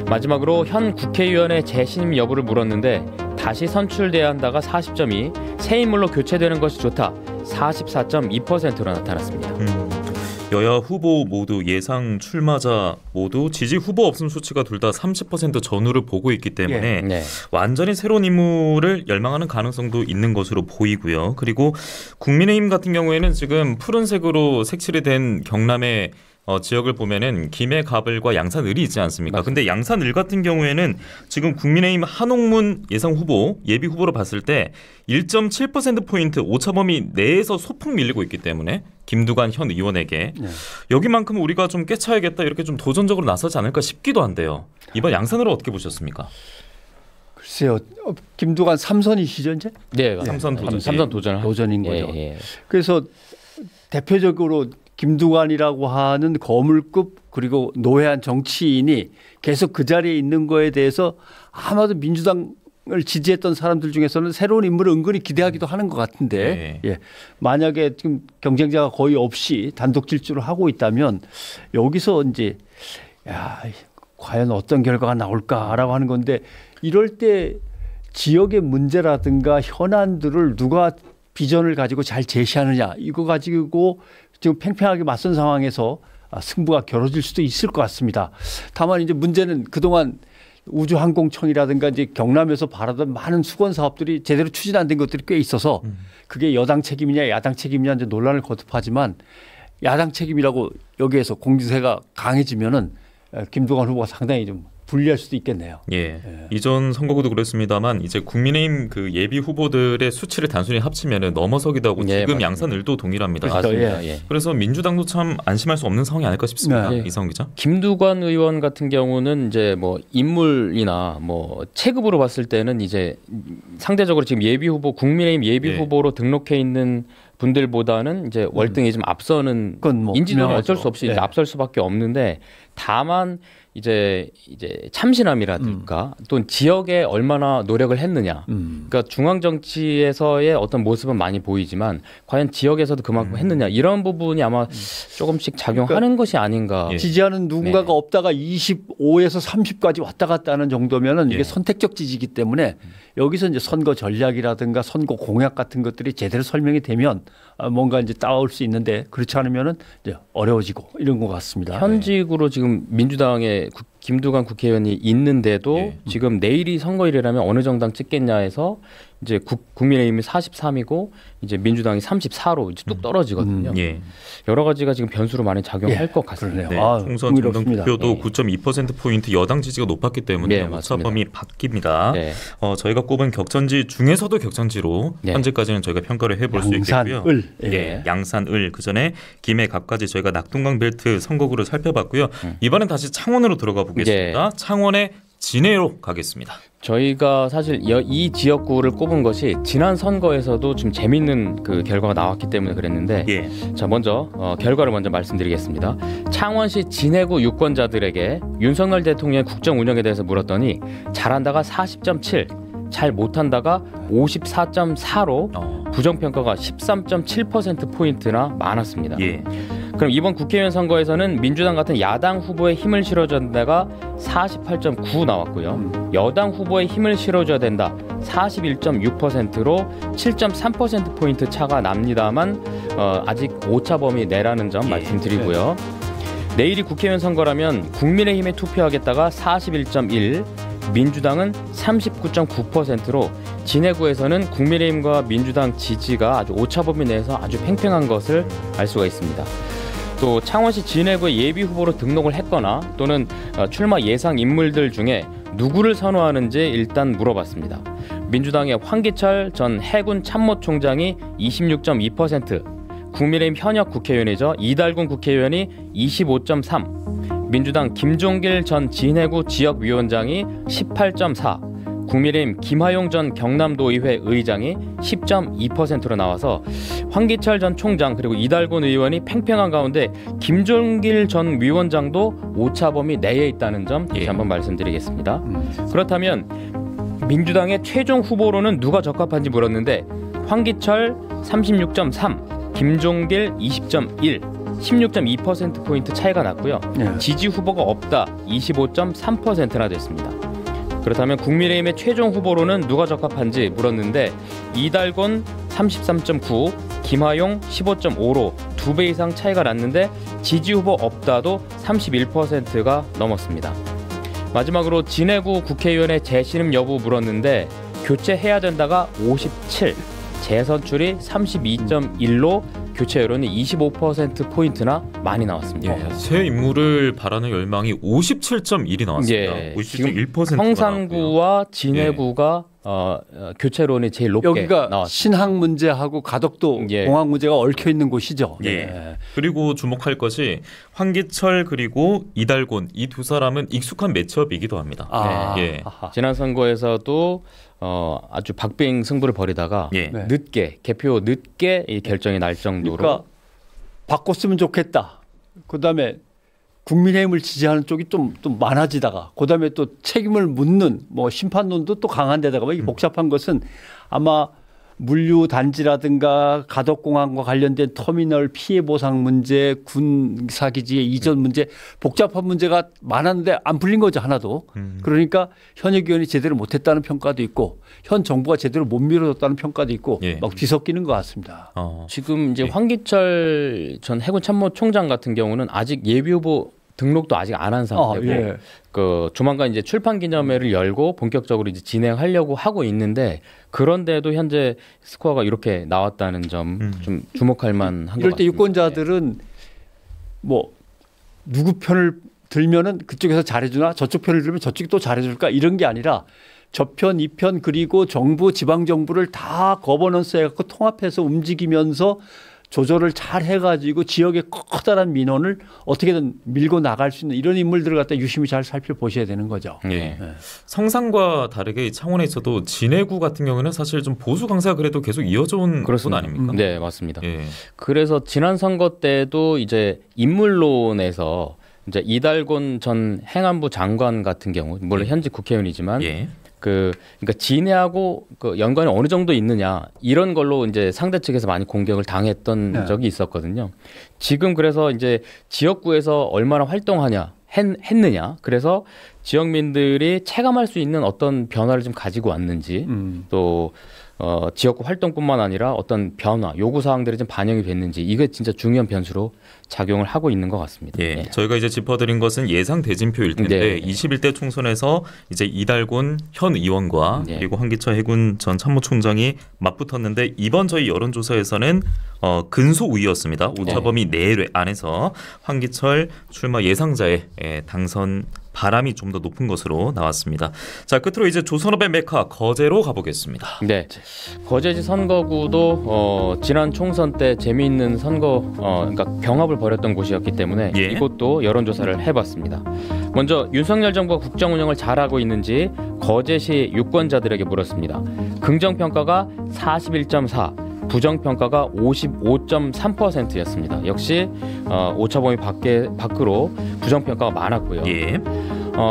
마지막으로 현 국회의원의 재신임 여부를 물었는데 다시 선출돼야 한다가 40.2, 새 인물로 교체되는 것이 좋다. 44.2%로 나타났습니다. 여야 후보 모두 예상 출마자 모두 지지 후보 없음 수치가 둘 다 30% 전후를 보고 있기 때문에 네. 완전히 새로운 인물을 열망하는 가능성도 있는 것으로 보이고요. 그리고 국민의힘 같은 경우에는 지금 푸른색으로 색칠이 된 경남의 지역을 보면은 김해 가불과 양산 을이 있지 않습니까? 맞습니다. 근데 양산 을 같은 경우에는 지금 국민의힘 한옥문 예상 후보 예비 후보로 봤을 때 1.7%포인트 오차범위 내에서 소폭 밀리고 있기 때문에 김두관 현 의원에게 여기만큼 우리가 좀 꿰차야겠다 이렇게 좀 도전적으로 나서지 않을까 싶기도 한데요. 이번 양산으로 어떻게 보셨습니까? 글쎄요. 김두관 삼선이시죠 이제? 네, 삼선 도전. 삼선 도전인 거죠. 예. 그래서 대표적으로 김두관이라고 하는 거물급 그리고 노회한 정치인이 계속 그 자리에 있는 거에 대해서 아마도 민주당을 지지했던 사람들 중에서는 새로운 인물을 은근히 기대하기도 하는 것 같은데 예. 만약에 지금 경쟁자가 거의 없이 단독 질주를 하고 있다면 여기서 이제 과연 어떤 결과가 나올까라고 하는 건데 이럴 때 지역의 문제라든가 현안들을 누가 비전을 가지고 잘 제시하느냐 이거 가지고 지금 팽팽하게 맞선 상황에서 승부가 겨뤄질 수도 있을 것 같습니다. 다만 이제 문제는 그동안 우주항공청이라든가 이제 경남에서 바라던 많은 수건 사업들이 제대로 추진 안 된 것들이 꽤 있어서 그게 여당 책임이냐 야당 책임이냐 이제 논란을 거듭하지만 야당 책임이라고 여기에서 공세가 강해지면은 김두관 후보가 상당히 좀 불리할 수도 있겠네요. 예. 이전 선거구도 그랬습니다만 이제 국민의힘 그 예비 후보들의 수치를 단순히 합치면은 넘어서기도 하고 지금 맞습니다. 양산 을도 동일합니다. 맞습니다. 그래서 민주당도 참 안심할 수 없는 상황이 아닐까 싶습니다. 이상훈 기자. 김두관 의원 같은 경우는 이제 뭐 인물이나 뭐 체급으로 봤을 때는 이제 상대적으로 지금 예비 후보 국민의힘 예비 후보로 등록해 있는 분들보다는 이제 월등히 좀 앞서는 뭐 인지도는 어쩔 수 없이 이제 앞설 수밖에 없는데 다만 이제 참신함이라든가 또는 지역에 얼마나 노력을 했느냐. 그러니까 중앙 정치에서의 어떤 모습은 많이 보이지만 과연 지역에서도 그만큼 했느냐 이런 부분이 아마 조금씩 작용하는 것이 아닌가. 지지하는 누군가가 없다가 25에서 30까지 왔다 갔다 하는 정도면은 이게 선택적 지지이기 때문에 여기서 이제 선거 전략이라든가 선거 공약 같은 것들이 제대로 설명이 되면 뭔가 이제 따올 수 있는데 그렇지 않으면은 이제 어려워지고 이런 것 같습니다. 현직으로 지금 민주당의 김두관 국회의원이 있는데도 지금 내일이 선거일이라면 어느 정당 찍겠냐 해서 이제 국민의힘이 43이고 이제 민주당이 34로 이제 뚝 떨어지거든요. 예. 여러 가지가 지금 변수로 많이 작용할 것 같습니다. 네, 아, 총선 정당투표도 예. 9.2%포인트 여당 지지가 높았기 때문에 오차 범위 바뀝니다. 네. 저희가 꼽은 격전지 중에서도 격전지로 현재까지는 저희가 평가를 해볼 수 있겠고요. 예. 양산을 그전에 김해 갑까지 저희가 낙동강 벨트 선거구를 살펴봤고요. 이번엔 다시 창원으로 들어가 보겠습니다. 창원의 진해로 가겠습니다. 저희가 사실 이 지역구를 꼽은 것이 지난 선거에서도 좀 재밌는 그 결과가 나왔기 때문에 그랬는데 자 먼저 결과를 먼저 말씀드리겠습니다. 창원시 진해구 유권자들에게 윤석열 대통령의 국정 운영에 대해서 물었더니 잘한다가 40.7, 잘 못한다가 54.4로 부정평가가 13.7%포인트나 많았습니다. 그럼 이번 국회의원 선거에서는 민주당 같은 야당 후보에 힘을 실어줘야 된다가 48.9 나왔고요. 여당 후보에 힘을 실어줘야 된다 41.6%로 7.3%포인트 차가 납니다만 아직 오차 범위 내라는 점 말씀드리고요. 내일이 국회의원 선거라면 국민의힘에 투표하겠다가 41.1, 민주당은 39.9%로 진해구에서는 국민의힘과 민주당 지지가 아주 오차 범위 내에서 아주 팽팽한 것을 알 수가 있습니다. 또 창원시 진해구의 예비 후보로 등록을 했거나 또는 출마 예상 인물들 중에 누구를 선호하는지 일단 물어봤습니다. 민주당의 황기철 전 해군 참모총장이 26.2%, 국민의힘 현역 국회의원이죠. 이달군 국회의원이 25.3%, 민주당 김종길 전 진해구 지역위원장이 18.4%, 국민의힘 김하용 전 경남도의회 의장이 10.2%로 나와서 황기철 전 총장 그리고 이달곤 의원이 팽팽한 가운데 김종길 전 위원장도 오차범위 내에 있다는 점 다시 한번 말씀드리겠습니다. 그렇다면 민주당의 최종 후보로는 누가 적합한지 물었는데 황기철 36.3, 김종길 20.1, 16.2%포인트 차이가 났고요. 지지 후보가 없다 25.3%나 됐습니다. 그렇다면 국민의힘의 최종 후보로는 누가 적합한지 물었는데 이달곤 33.9, 김하용 15.5로 2배 이상 차이가 났는데 지지 후보 없다도 31%가 넘었습니다. 마지막으로 진해구 국회의원의 재신임 여부 물었는데 교체해야 된다가 57, 재선출이 32.1로 교체 여론이 25%포인트나 많이 나왔습니다. 새 인물을 바라는 열망이 57.1이 나왔습니다. 57.1%가 성산구와 진해구가 교체론이 제일 높게 여기가 나왔습니다. 신항 문제하고 가덕도 공항 문제가 얽혀 있는 곳이죠. 그리고 주목할 것이 황기철 그리고 이달곤 이 두 사람은 익숙한 매치업이기도 합니다. 지난 선거에서도 아주 박빙 승부를 벌이다가 늦게 개표 늦게 이 결정이 날 정도로 그러니까 바꿨으면 좋겠다. 그다음에 국민의힘을 지지하는 쪽이 좀 많아지다가 그다음에 또 책임을 묻는 뭐 심판론도 또 강한 데다가 이 복잡한 것은 아마 물류 단지라든가 가덕공항과 관련된 터미널 피해 보상 문제, 군사기지의 이전 문제 복잡한 문제가 많았는데 안 풀린 거죠 하나도. 그러니까 현역 의원이 제대로 못했다는 평가도 있고 현 정부가 제대로 못 밀어줬다는 평가도 있고 막 뒤섞이는 것 같습니다. 지금 이제 황기철 전 해군 참모총장 같은 경우는 아직 예비 후보 등록도 아직 안 한 상태고 그 조만간 이제 출판 기념회를 열고 본격적으로 이제 진행하려고 하고 있는데 그런데도 현재 스코어가 이렇게 나왔다는 점 좀 주목할 만한 것 같습니다. 이럴 때 유권자들은 뭐 누구 편을 들면은 그쪽에서 잘해주나 저쪽 편을 들면 저쪽이 또 잘해줄까 이런 게 아니라 저편 이 편 그리고 정부 지방 정부를 다 거버넌스 해갖고 통합해서 움직이면서 조절을 잘 해가지고 지역의 커다란 민원을 어떻게든 밀고 나갈 수 있는 이런 인물들을 갖다 유심히 잘 살펴보셔야 되는 거죠. 성산과 다르게 창원에서도 진해구 같은 경우는 사실 좀 보수 강세가 그래도 계속 이어져 온 곳 아닙니까? 네, 맞습니다. 그래서 지난 선거 때도 이제 인물론에서 이제 이달곤 전 행안부 장관 같은 경우 물론 현직 국회의원이지만 그러니까 진해하고 그 연관이 어느 정도 있느냐 이런 걸로 이제 상대 측에서 많이 공격을 당했던 적이 있었거든요. 지금 그래서 이제 지역구에서 얼마나 활동하냐 했느냐 그래서 지역민들이 체감할 수 있는 어떤 변화를 좀 가지고 왔는지 또 지역구 활동뿐만 아니라 어떤 변화, 요구 사항들이 좀 반영이 됐는지 이게 진짜 중요한 변수로 작용을 하고 있는 것 같습니다. 예, 저희가 이제 짚어드린 것은 예상 대진표일 텐데 네. 21대 총선에서 이제 이달곤 현 의원과 네. 그리고 황기철 해군 전 참모총장이 맞붙었는데 이번 저희 여론조사에서는 근소 우위였습니다. 오차범위 내외 안에서 황기철 출마 예상자의 당선 바람이 좀 더 높은 것으로 나왔습니다. 자, 끝으로 이제 조선업의 메카 거제로 가보겠습니다. 네, 거제시 선거구도 지난 총선 때 재미있는 선거, 그러니까 병합을 벌였던 곳이었기 때문에 예. 이곳도 여론조사를 해봤습니다. 먼저 윤석열 정부가 국정 운영을 잘하고 있는지 거제시 유권자들에게 물었습니다. 긍정평가가 41.4, 부정평가가 55.3%였습니다. 역시 오차범위 밖으로 부정평가가 많았고요. 예.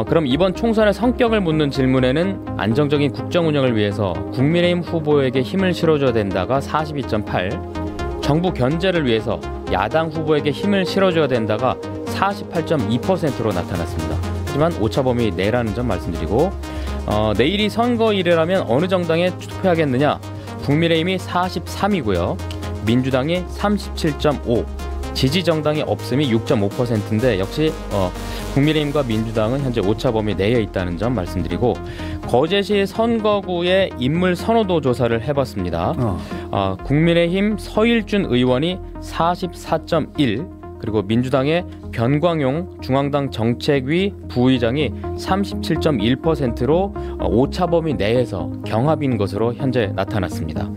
그럼 이번 총선의 성격을 묻는 질문에는 안정적인 국정 운영을 위해서 국민의힘 후보에게 힘을 실어줘야 된다가 42.8, 정부 견제를 위해서 야당 후보에게 힘을 실어줘야 된다가 48.2%로 나타났습니다. 하지만 오차범위 내라는 점 말씀드리고 내일이 선거일이라면 어느 정당에 투표하겠느냐? 국민의힘이 43이고요. 민주당이 37.5, 지지정당이 없음이 6.5%인데 역시 국민의힘과 민주당은 현재 오차범위 내에 있다는 점 말씀드리고 거제시 선거구의 인물 선호도 조사를 해봤습니다. 국민의힘 서일준 의원이 44.1, 그리고 민주당의 변광용 중앙당 정책위 부의장이 37.1%로 오차범위 내에서 경합인 것으로 현재 나타났습니다.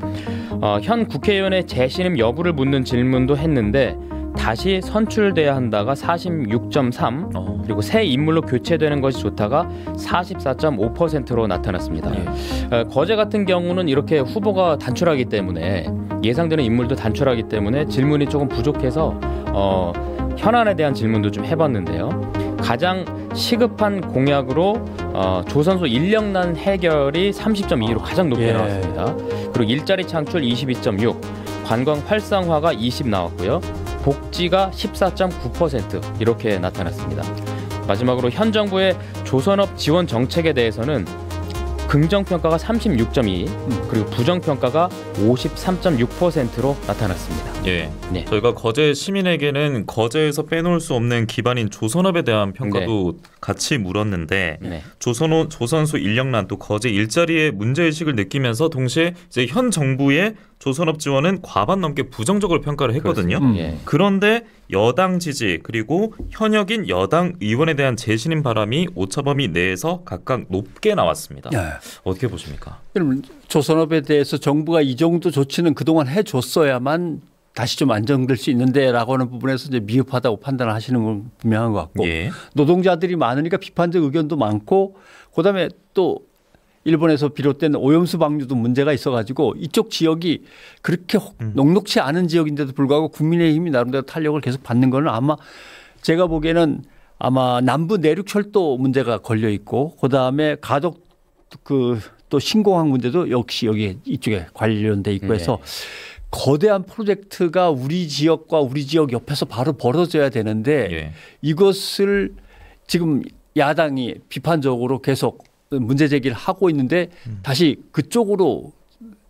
현 국회의원의 재신임 여부를 묻는 질문도 했는데 다시 선출돼야 한다가 46.3, 그리고 새 인물로 교체되는 것이 좋다가 44.5%로 나타났습니다. 거제 같은 경우는 이렇게 후보가 단출하기 때문에 예상되는 인물도 단출하기 때문에 질문이 조금 부족해서 현안에 대한 질문도 좀 해봤는데요. 가장 시급한 공약으로 조선소 인력난 해결이 30.2로 가장 높게 나왔습니다. 그리고 일자리 창출 22.6, 관광 활성화가 20 나왔고요. 복지가 14.9% 이렇게 나타났습니다. 마지막으로 현 정부의 조선업 지원 정책에 대해서는 긍정평가가 36.2, 그리고 부정평가가 53.6%로 나타났습니다. 예, 네. 저희가 거제 시민에게는 거제에서 빼놓을 수 없는 기반인 조선업에 대한 평가도 같이 물었는데 조선소 인력난 또 거제 일자리의 문제의식을 느끼면서 동시에 이제 현 정부의 조선업 지원은 과반 넘게 부정적으로 평가를 했거든요. 그런데 여당 지지 그리고 현역인 여당 의원에 대한 재신임 바람이 오차범위 내에서 각각 높게 나왔습니다. 어떻게 보십니까? 그럼 조선업에 대해서 정부가 이 정도 조치는 그동안 해줬어야만 다시 좀 안정될 수 있는데라고 하는 부분에서 이제 미흡하다고 판단을 하시는 건 분명한 것 같고 노동자들이 많으니까 비판적 의견도 많고 그다음에 또 일본에서 비롯된 오염수 방류도 문제가 있어가지고 이쪽 지역이 그렇게 녹록치 않은 지역인데도 불구하고 국민의힘이 나름대로 탄력을 계속 받는 거는 아마 제가 보기에는 아마 남부 내륙 철도 문제가 걸려 있고 그다음에 가덕 또 신공항 문제도 역시 여기 이쪽에 관련돼 있고 해서 거대한 프로젝트가 우리 지역과 우리 지역 옆에서 바로 벌어져야 되는데 이것을 지금 야당이 비판적으로 계속 문제 제기를 하고 있는데 다시 그쪽으로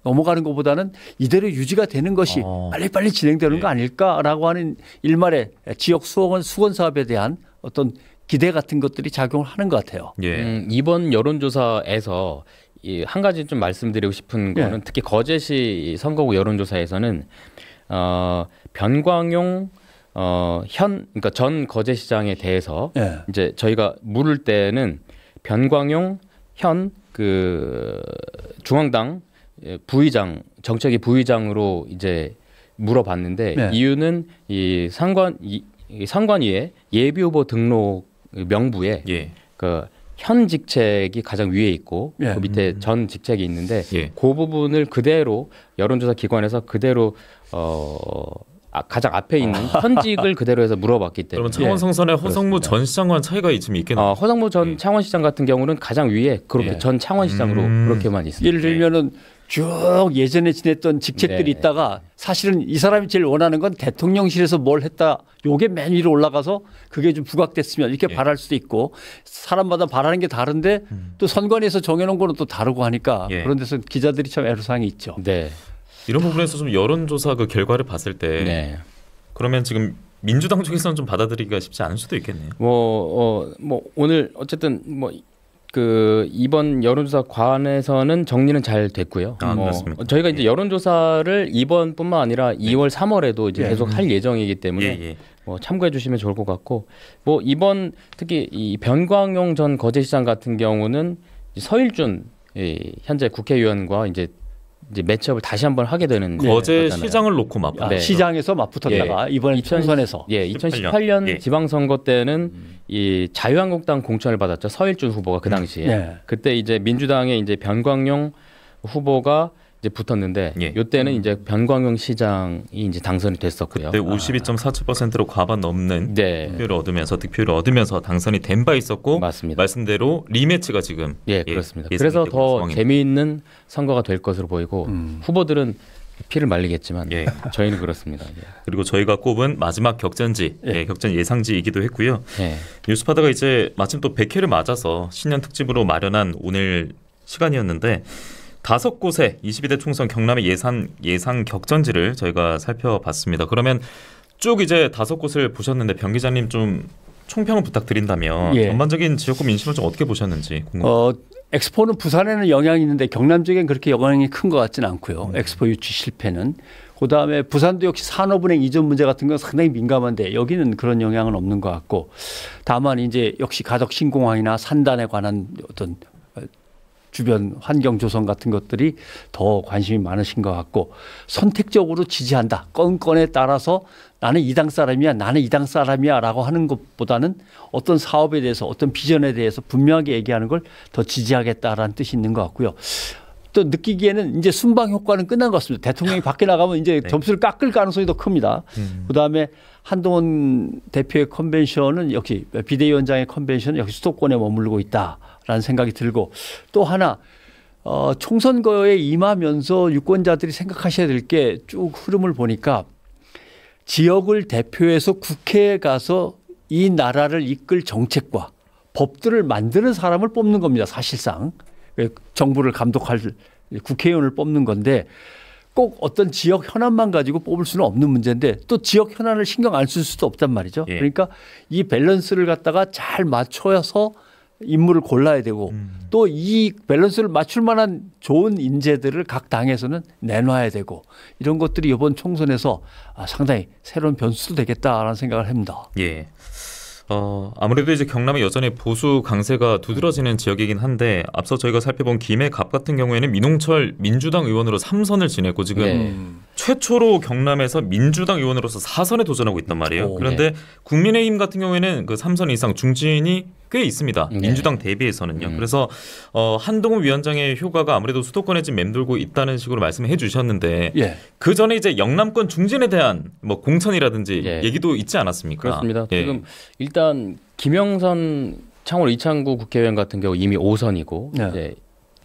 넘어가는 것보다는 이대로 유지가 되는 것이 빨리빨리 진행되는 거 아닐까라고 하는 일말의 지역 수건 사업에 대한 어떤 기대 같은 것들이 작용을 하는 것 같아요. 이번 여론조사에서 한 가지 좀 말씀드리고 싶은 거는 특히 거제시 선거구 여론조사에서는 변광용 그러니까 전 거제시장에 대해서 이제 저희가 물을 때는 변광용 현 중앙당 부의장 정책위 부의장으로 이제 물어봤는데 이유는 이 선관위의 예비 후보 등록 명부에 현 직책이 가장 위에 있고 그 밑에 전 직책이 있는데 그 부분을 그대로 여론조사 기관에서 그대로 가장 앞에 있는 현직을 그대로 해서 물어봤기 때문에. 그러면 창원 성선의 허성무 전 시장과는 차이가 좀 있겠네요. 허성무 전 창원시장 같은 경우는 가장 위에 그렇게 전 창원시장으로 그렇게만 있습니다. 예를 들면은 쭉 예전에 지냈던 직책들이 네. 있다가 사실은 이 사람이 제일 원하는 건 대통령실에서 뭘 했다. 요게 맨 위로 올라가서 그게 좀 부각됐으면 이렇게 바랄 수도 있고 사람마다 바라는 게 다른데 또 선관위에서 정해놓은 거는 또 다르고 하니까 그런 데서 기자들이 참 애로사항이 있죠. 네. 이런 부분에서 좀 여론조사 그 결과를 봤을 때 네. 그러면 지금 민주당 쪽에서는 좀 받아들이기가 쉽지 않을 수도 있겠네요. 뭐 오늘 어쨌든 그 이번 여론조사 관에서는 정리는 잘 됐고요. 맞습니다. 저희가 이제 여론조사를 이번뿐만 아니라 2월, 3월에도 이제 계속 할 예정이기 때문에 참고해 주시면 좋을 것 같고 이번 특히 이 변광용 전 거제시장 같은 경우는 서일준 현재 국회의원과 이제 매치업을 다시 한번 하게 되는 거제 시장을 놓고 맞붙 시장에서 맞붙었다가 이번에 총선에서 2018년 지방선거 때는 이 자유한국당 공천을 받았죠. 서일준 후보가 그 당시에 그때 이제 민주당의 이제 변광용 후보가 이제 붙었는데 이때는 이제 변광용 시장이 이제 당선이 됐었고요. 그때 52.47%로 과반 넘는 득표를 얻으면서 당선이 된 바 있었고 맞습니다. 말씀대로 리매치가 지금 그렇습니다. 그래서 더 재미있는 선거가 될 것으로 보이고 후보들은 피를 말리겠지만 저희는 그렇습니다. 그리고 저희가 꼽은 마지막 격전지, 격전 예상지이기도 했고요. 뉴스파다가 이제 마침 또 100회를 맞아서 신년 특집으로 마련한 오늘 시간이었는데 5곳의 22대 총선 경남의 예상 격전지를 저희가 살펴봤습니다. 그러면 쭉 이제 5곳을 보셨는데 변 기자님 좀 총평을 부탁드린다면 전반적인 지역구 민심을 좀 어떻게 보셨는지 궁금합니다. 엑스포는 부산에는 영향이 있는데 경남 쪽엔 그렇게 영향이 큰 것 같지는 않고요. 엑스포 유치 실패는. 그다음에 부산도 역시 산업은행 이전 문제 같은 건 상당히 민감한데 여기는 그런 영향은 없는 것 같고 다만 이제 역시 가덕 신공항이나 산단에 관한 어떤 주변 환경 조성 같은 것들이 더 관심이 많으신 것 같고 선택적으로 지지한다. 건건에 따라서 나는 이 당 사람이야. 나는 이 당 사람이야 라고 하는 것보다는 어떤 사업에 대해서 어떤 비전에 대해서 분명하게 얘기하는 걸 더 지지하겠다라는 뜻이 있는 것 같고요. 또 느끼기에는 이제 순방 효과는 끝난 것 같습니다. 대통령이 밖에 나가면 이제 점수를 깎을 가능성이 더 큽니다. 그다음에 한동훈 대표의 컨벤션은 역시 비대위원장의 컨벤션은 역시 수도권에 머무르고 있다라는 생각이 들고 또 하나 총선거에 임하면서 유권자들이 생각하셔야 될 게 쭉 흐름을 보니까 지역을 대표해서 국회에 가서 이 나라를 이끌 정책과 법들을 만드는 사람을 뽑는 겁니다. 사실상 정부를 감독할 국회의원을 뽑는 건데 꼭 어떤 지역 현안만 가지고 뽑을 수는 없는 문제인데 또 지역 현안을 신경 안 쓸 수도 없단 말이죠. 그러니까 이 밸런스를 갖다가 잘 맞춰서 인물을 골라야 되고 또 이 밸런스를 맞출 만한 좋은 인재들을 각 당에서는 내놔야 되고 이런 것들이 이번 총선에서 상당히 새로운 변수도 되겠다라는 생각을 합니다. 아무래도 이제 경남은 여전히 보수 강세가 두드러지는 지역이긴 한데 앞서 저희가 살펴본 김해갑 같은 경우에는 민홍철 민주당 의원으로 3선을 지냈고 지금 최초로 경남에서 민주당 의원으로서 4선에 도전하고 있단 말이에요. 그런데 국민의힘 같은 경우에는 그 3선 이상 중진이 꽤 있습니다. 민주당 대비해서는요. 그래서 한동훈 위원장의 효과가 아무래도 수도권에 지금 맴돌고 있다는 식으로 말씀해 주셨는데 그 전에 이제 영남권 중진에 대한 뭐 공천이라든지 얘기도 있지 않았습니까? 그렇습니다. 지금 일단 김영선 창원 이창구 국회의원 같은 경우 이미 5선이고 이제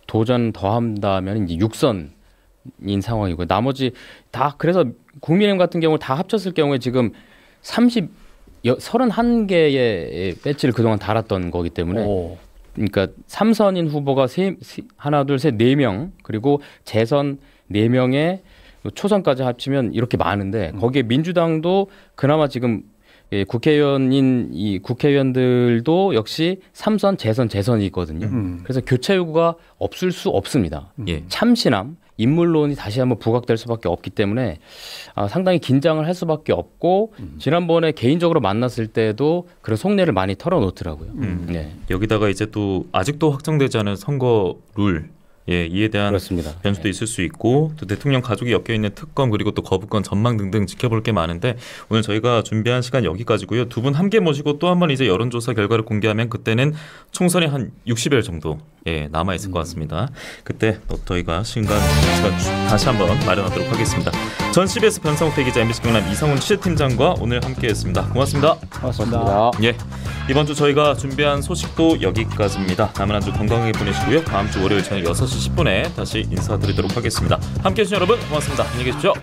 도전 더한다면 이제 6선인 상황이고 나머지 다 그래서 국민의힘 같은 경우 다 합쳤을 경우에 지금 31개의 배지를 그동안 달았던 거기 때문에 그러니까 3선인 후보가 하나 둘 셋 4명 그리고 재선 4명에 초선까지 합치면 이렇게 많은데 거기에 민주당도 그나마 지금 국회의원인 이 국회의원들도 역시 3선 재선이거든요. 그래서 교체 요구가 없을 수 없습니다. 참신함 인물론이 다시 한번 부각될 수밖에 없기 때문에 상당히 긴장을 할 수밖에 없고 지난번에 개인적으로 만났을 때도 그런 속내를 많이 털어놓더라고요. 여기다가 이제 또 아직도 확정되지 않은 선거 룰 이에 대한 그렇습니다. 변수도 있을 수 있고 또 대통령 가족이 엮여있는 특검 그리고 또 거부권 전망 등등 지켜볼 게 많은데 오늘 저희가 준비한 시간 여기까지고요. 두 분 함께 모시고 또 한 번 이제 여론조사 결과를 공개하면 그때는 총선이 한 60일 정도 남아있을 것 같습니다. 그때 또 저희가 시간 다시 한번 마련하도록 하겠습니다. 전 CBS 변상욱 대기자 MBC 경남 이상훈 취재팀장과 오늘 함께했습니다. 고맙습니다. 고맙습니다. 예. 이번 주 저희가 준비한 소식도 여기까지입니다. 남은 한 주 건강하게 보내시고요. 다음 주 월요일 저녁 6시 10분에 다시 인사드리도록 하겠습니다. 함께해 주신 여러분 고맙습니다. 안녕히 계십시오.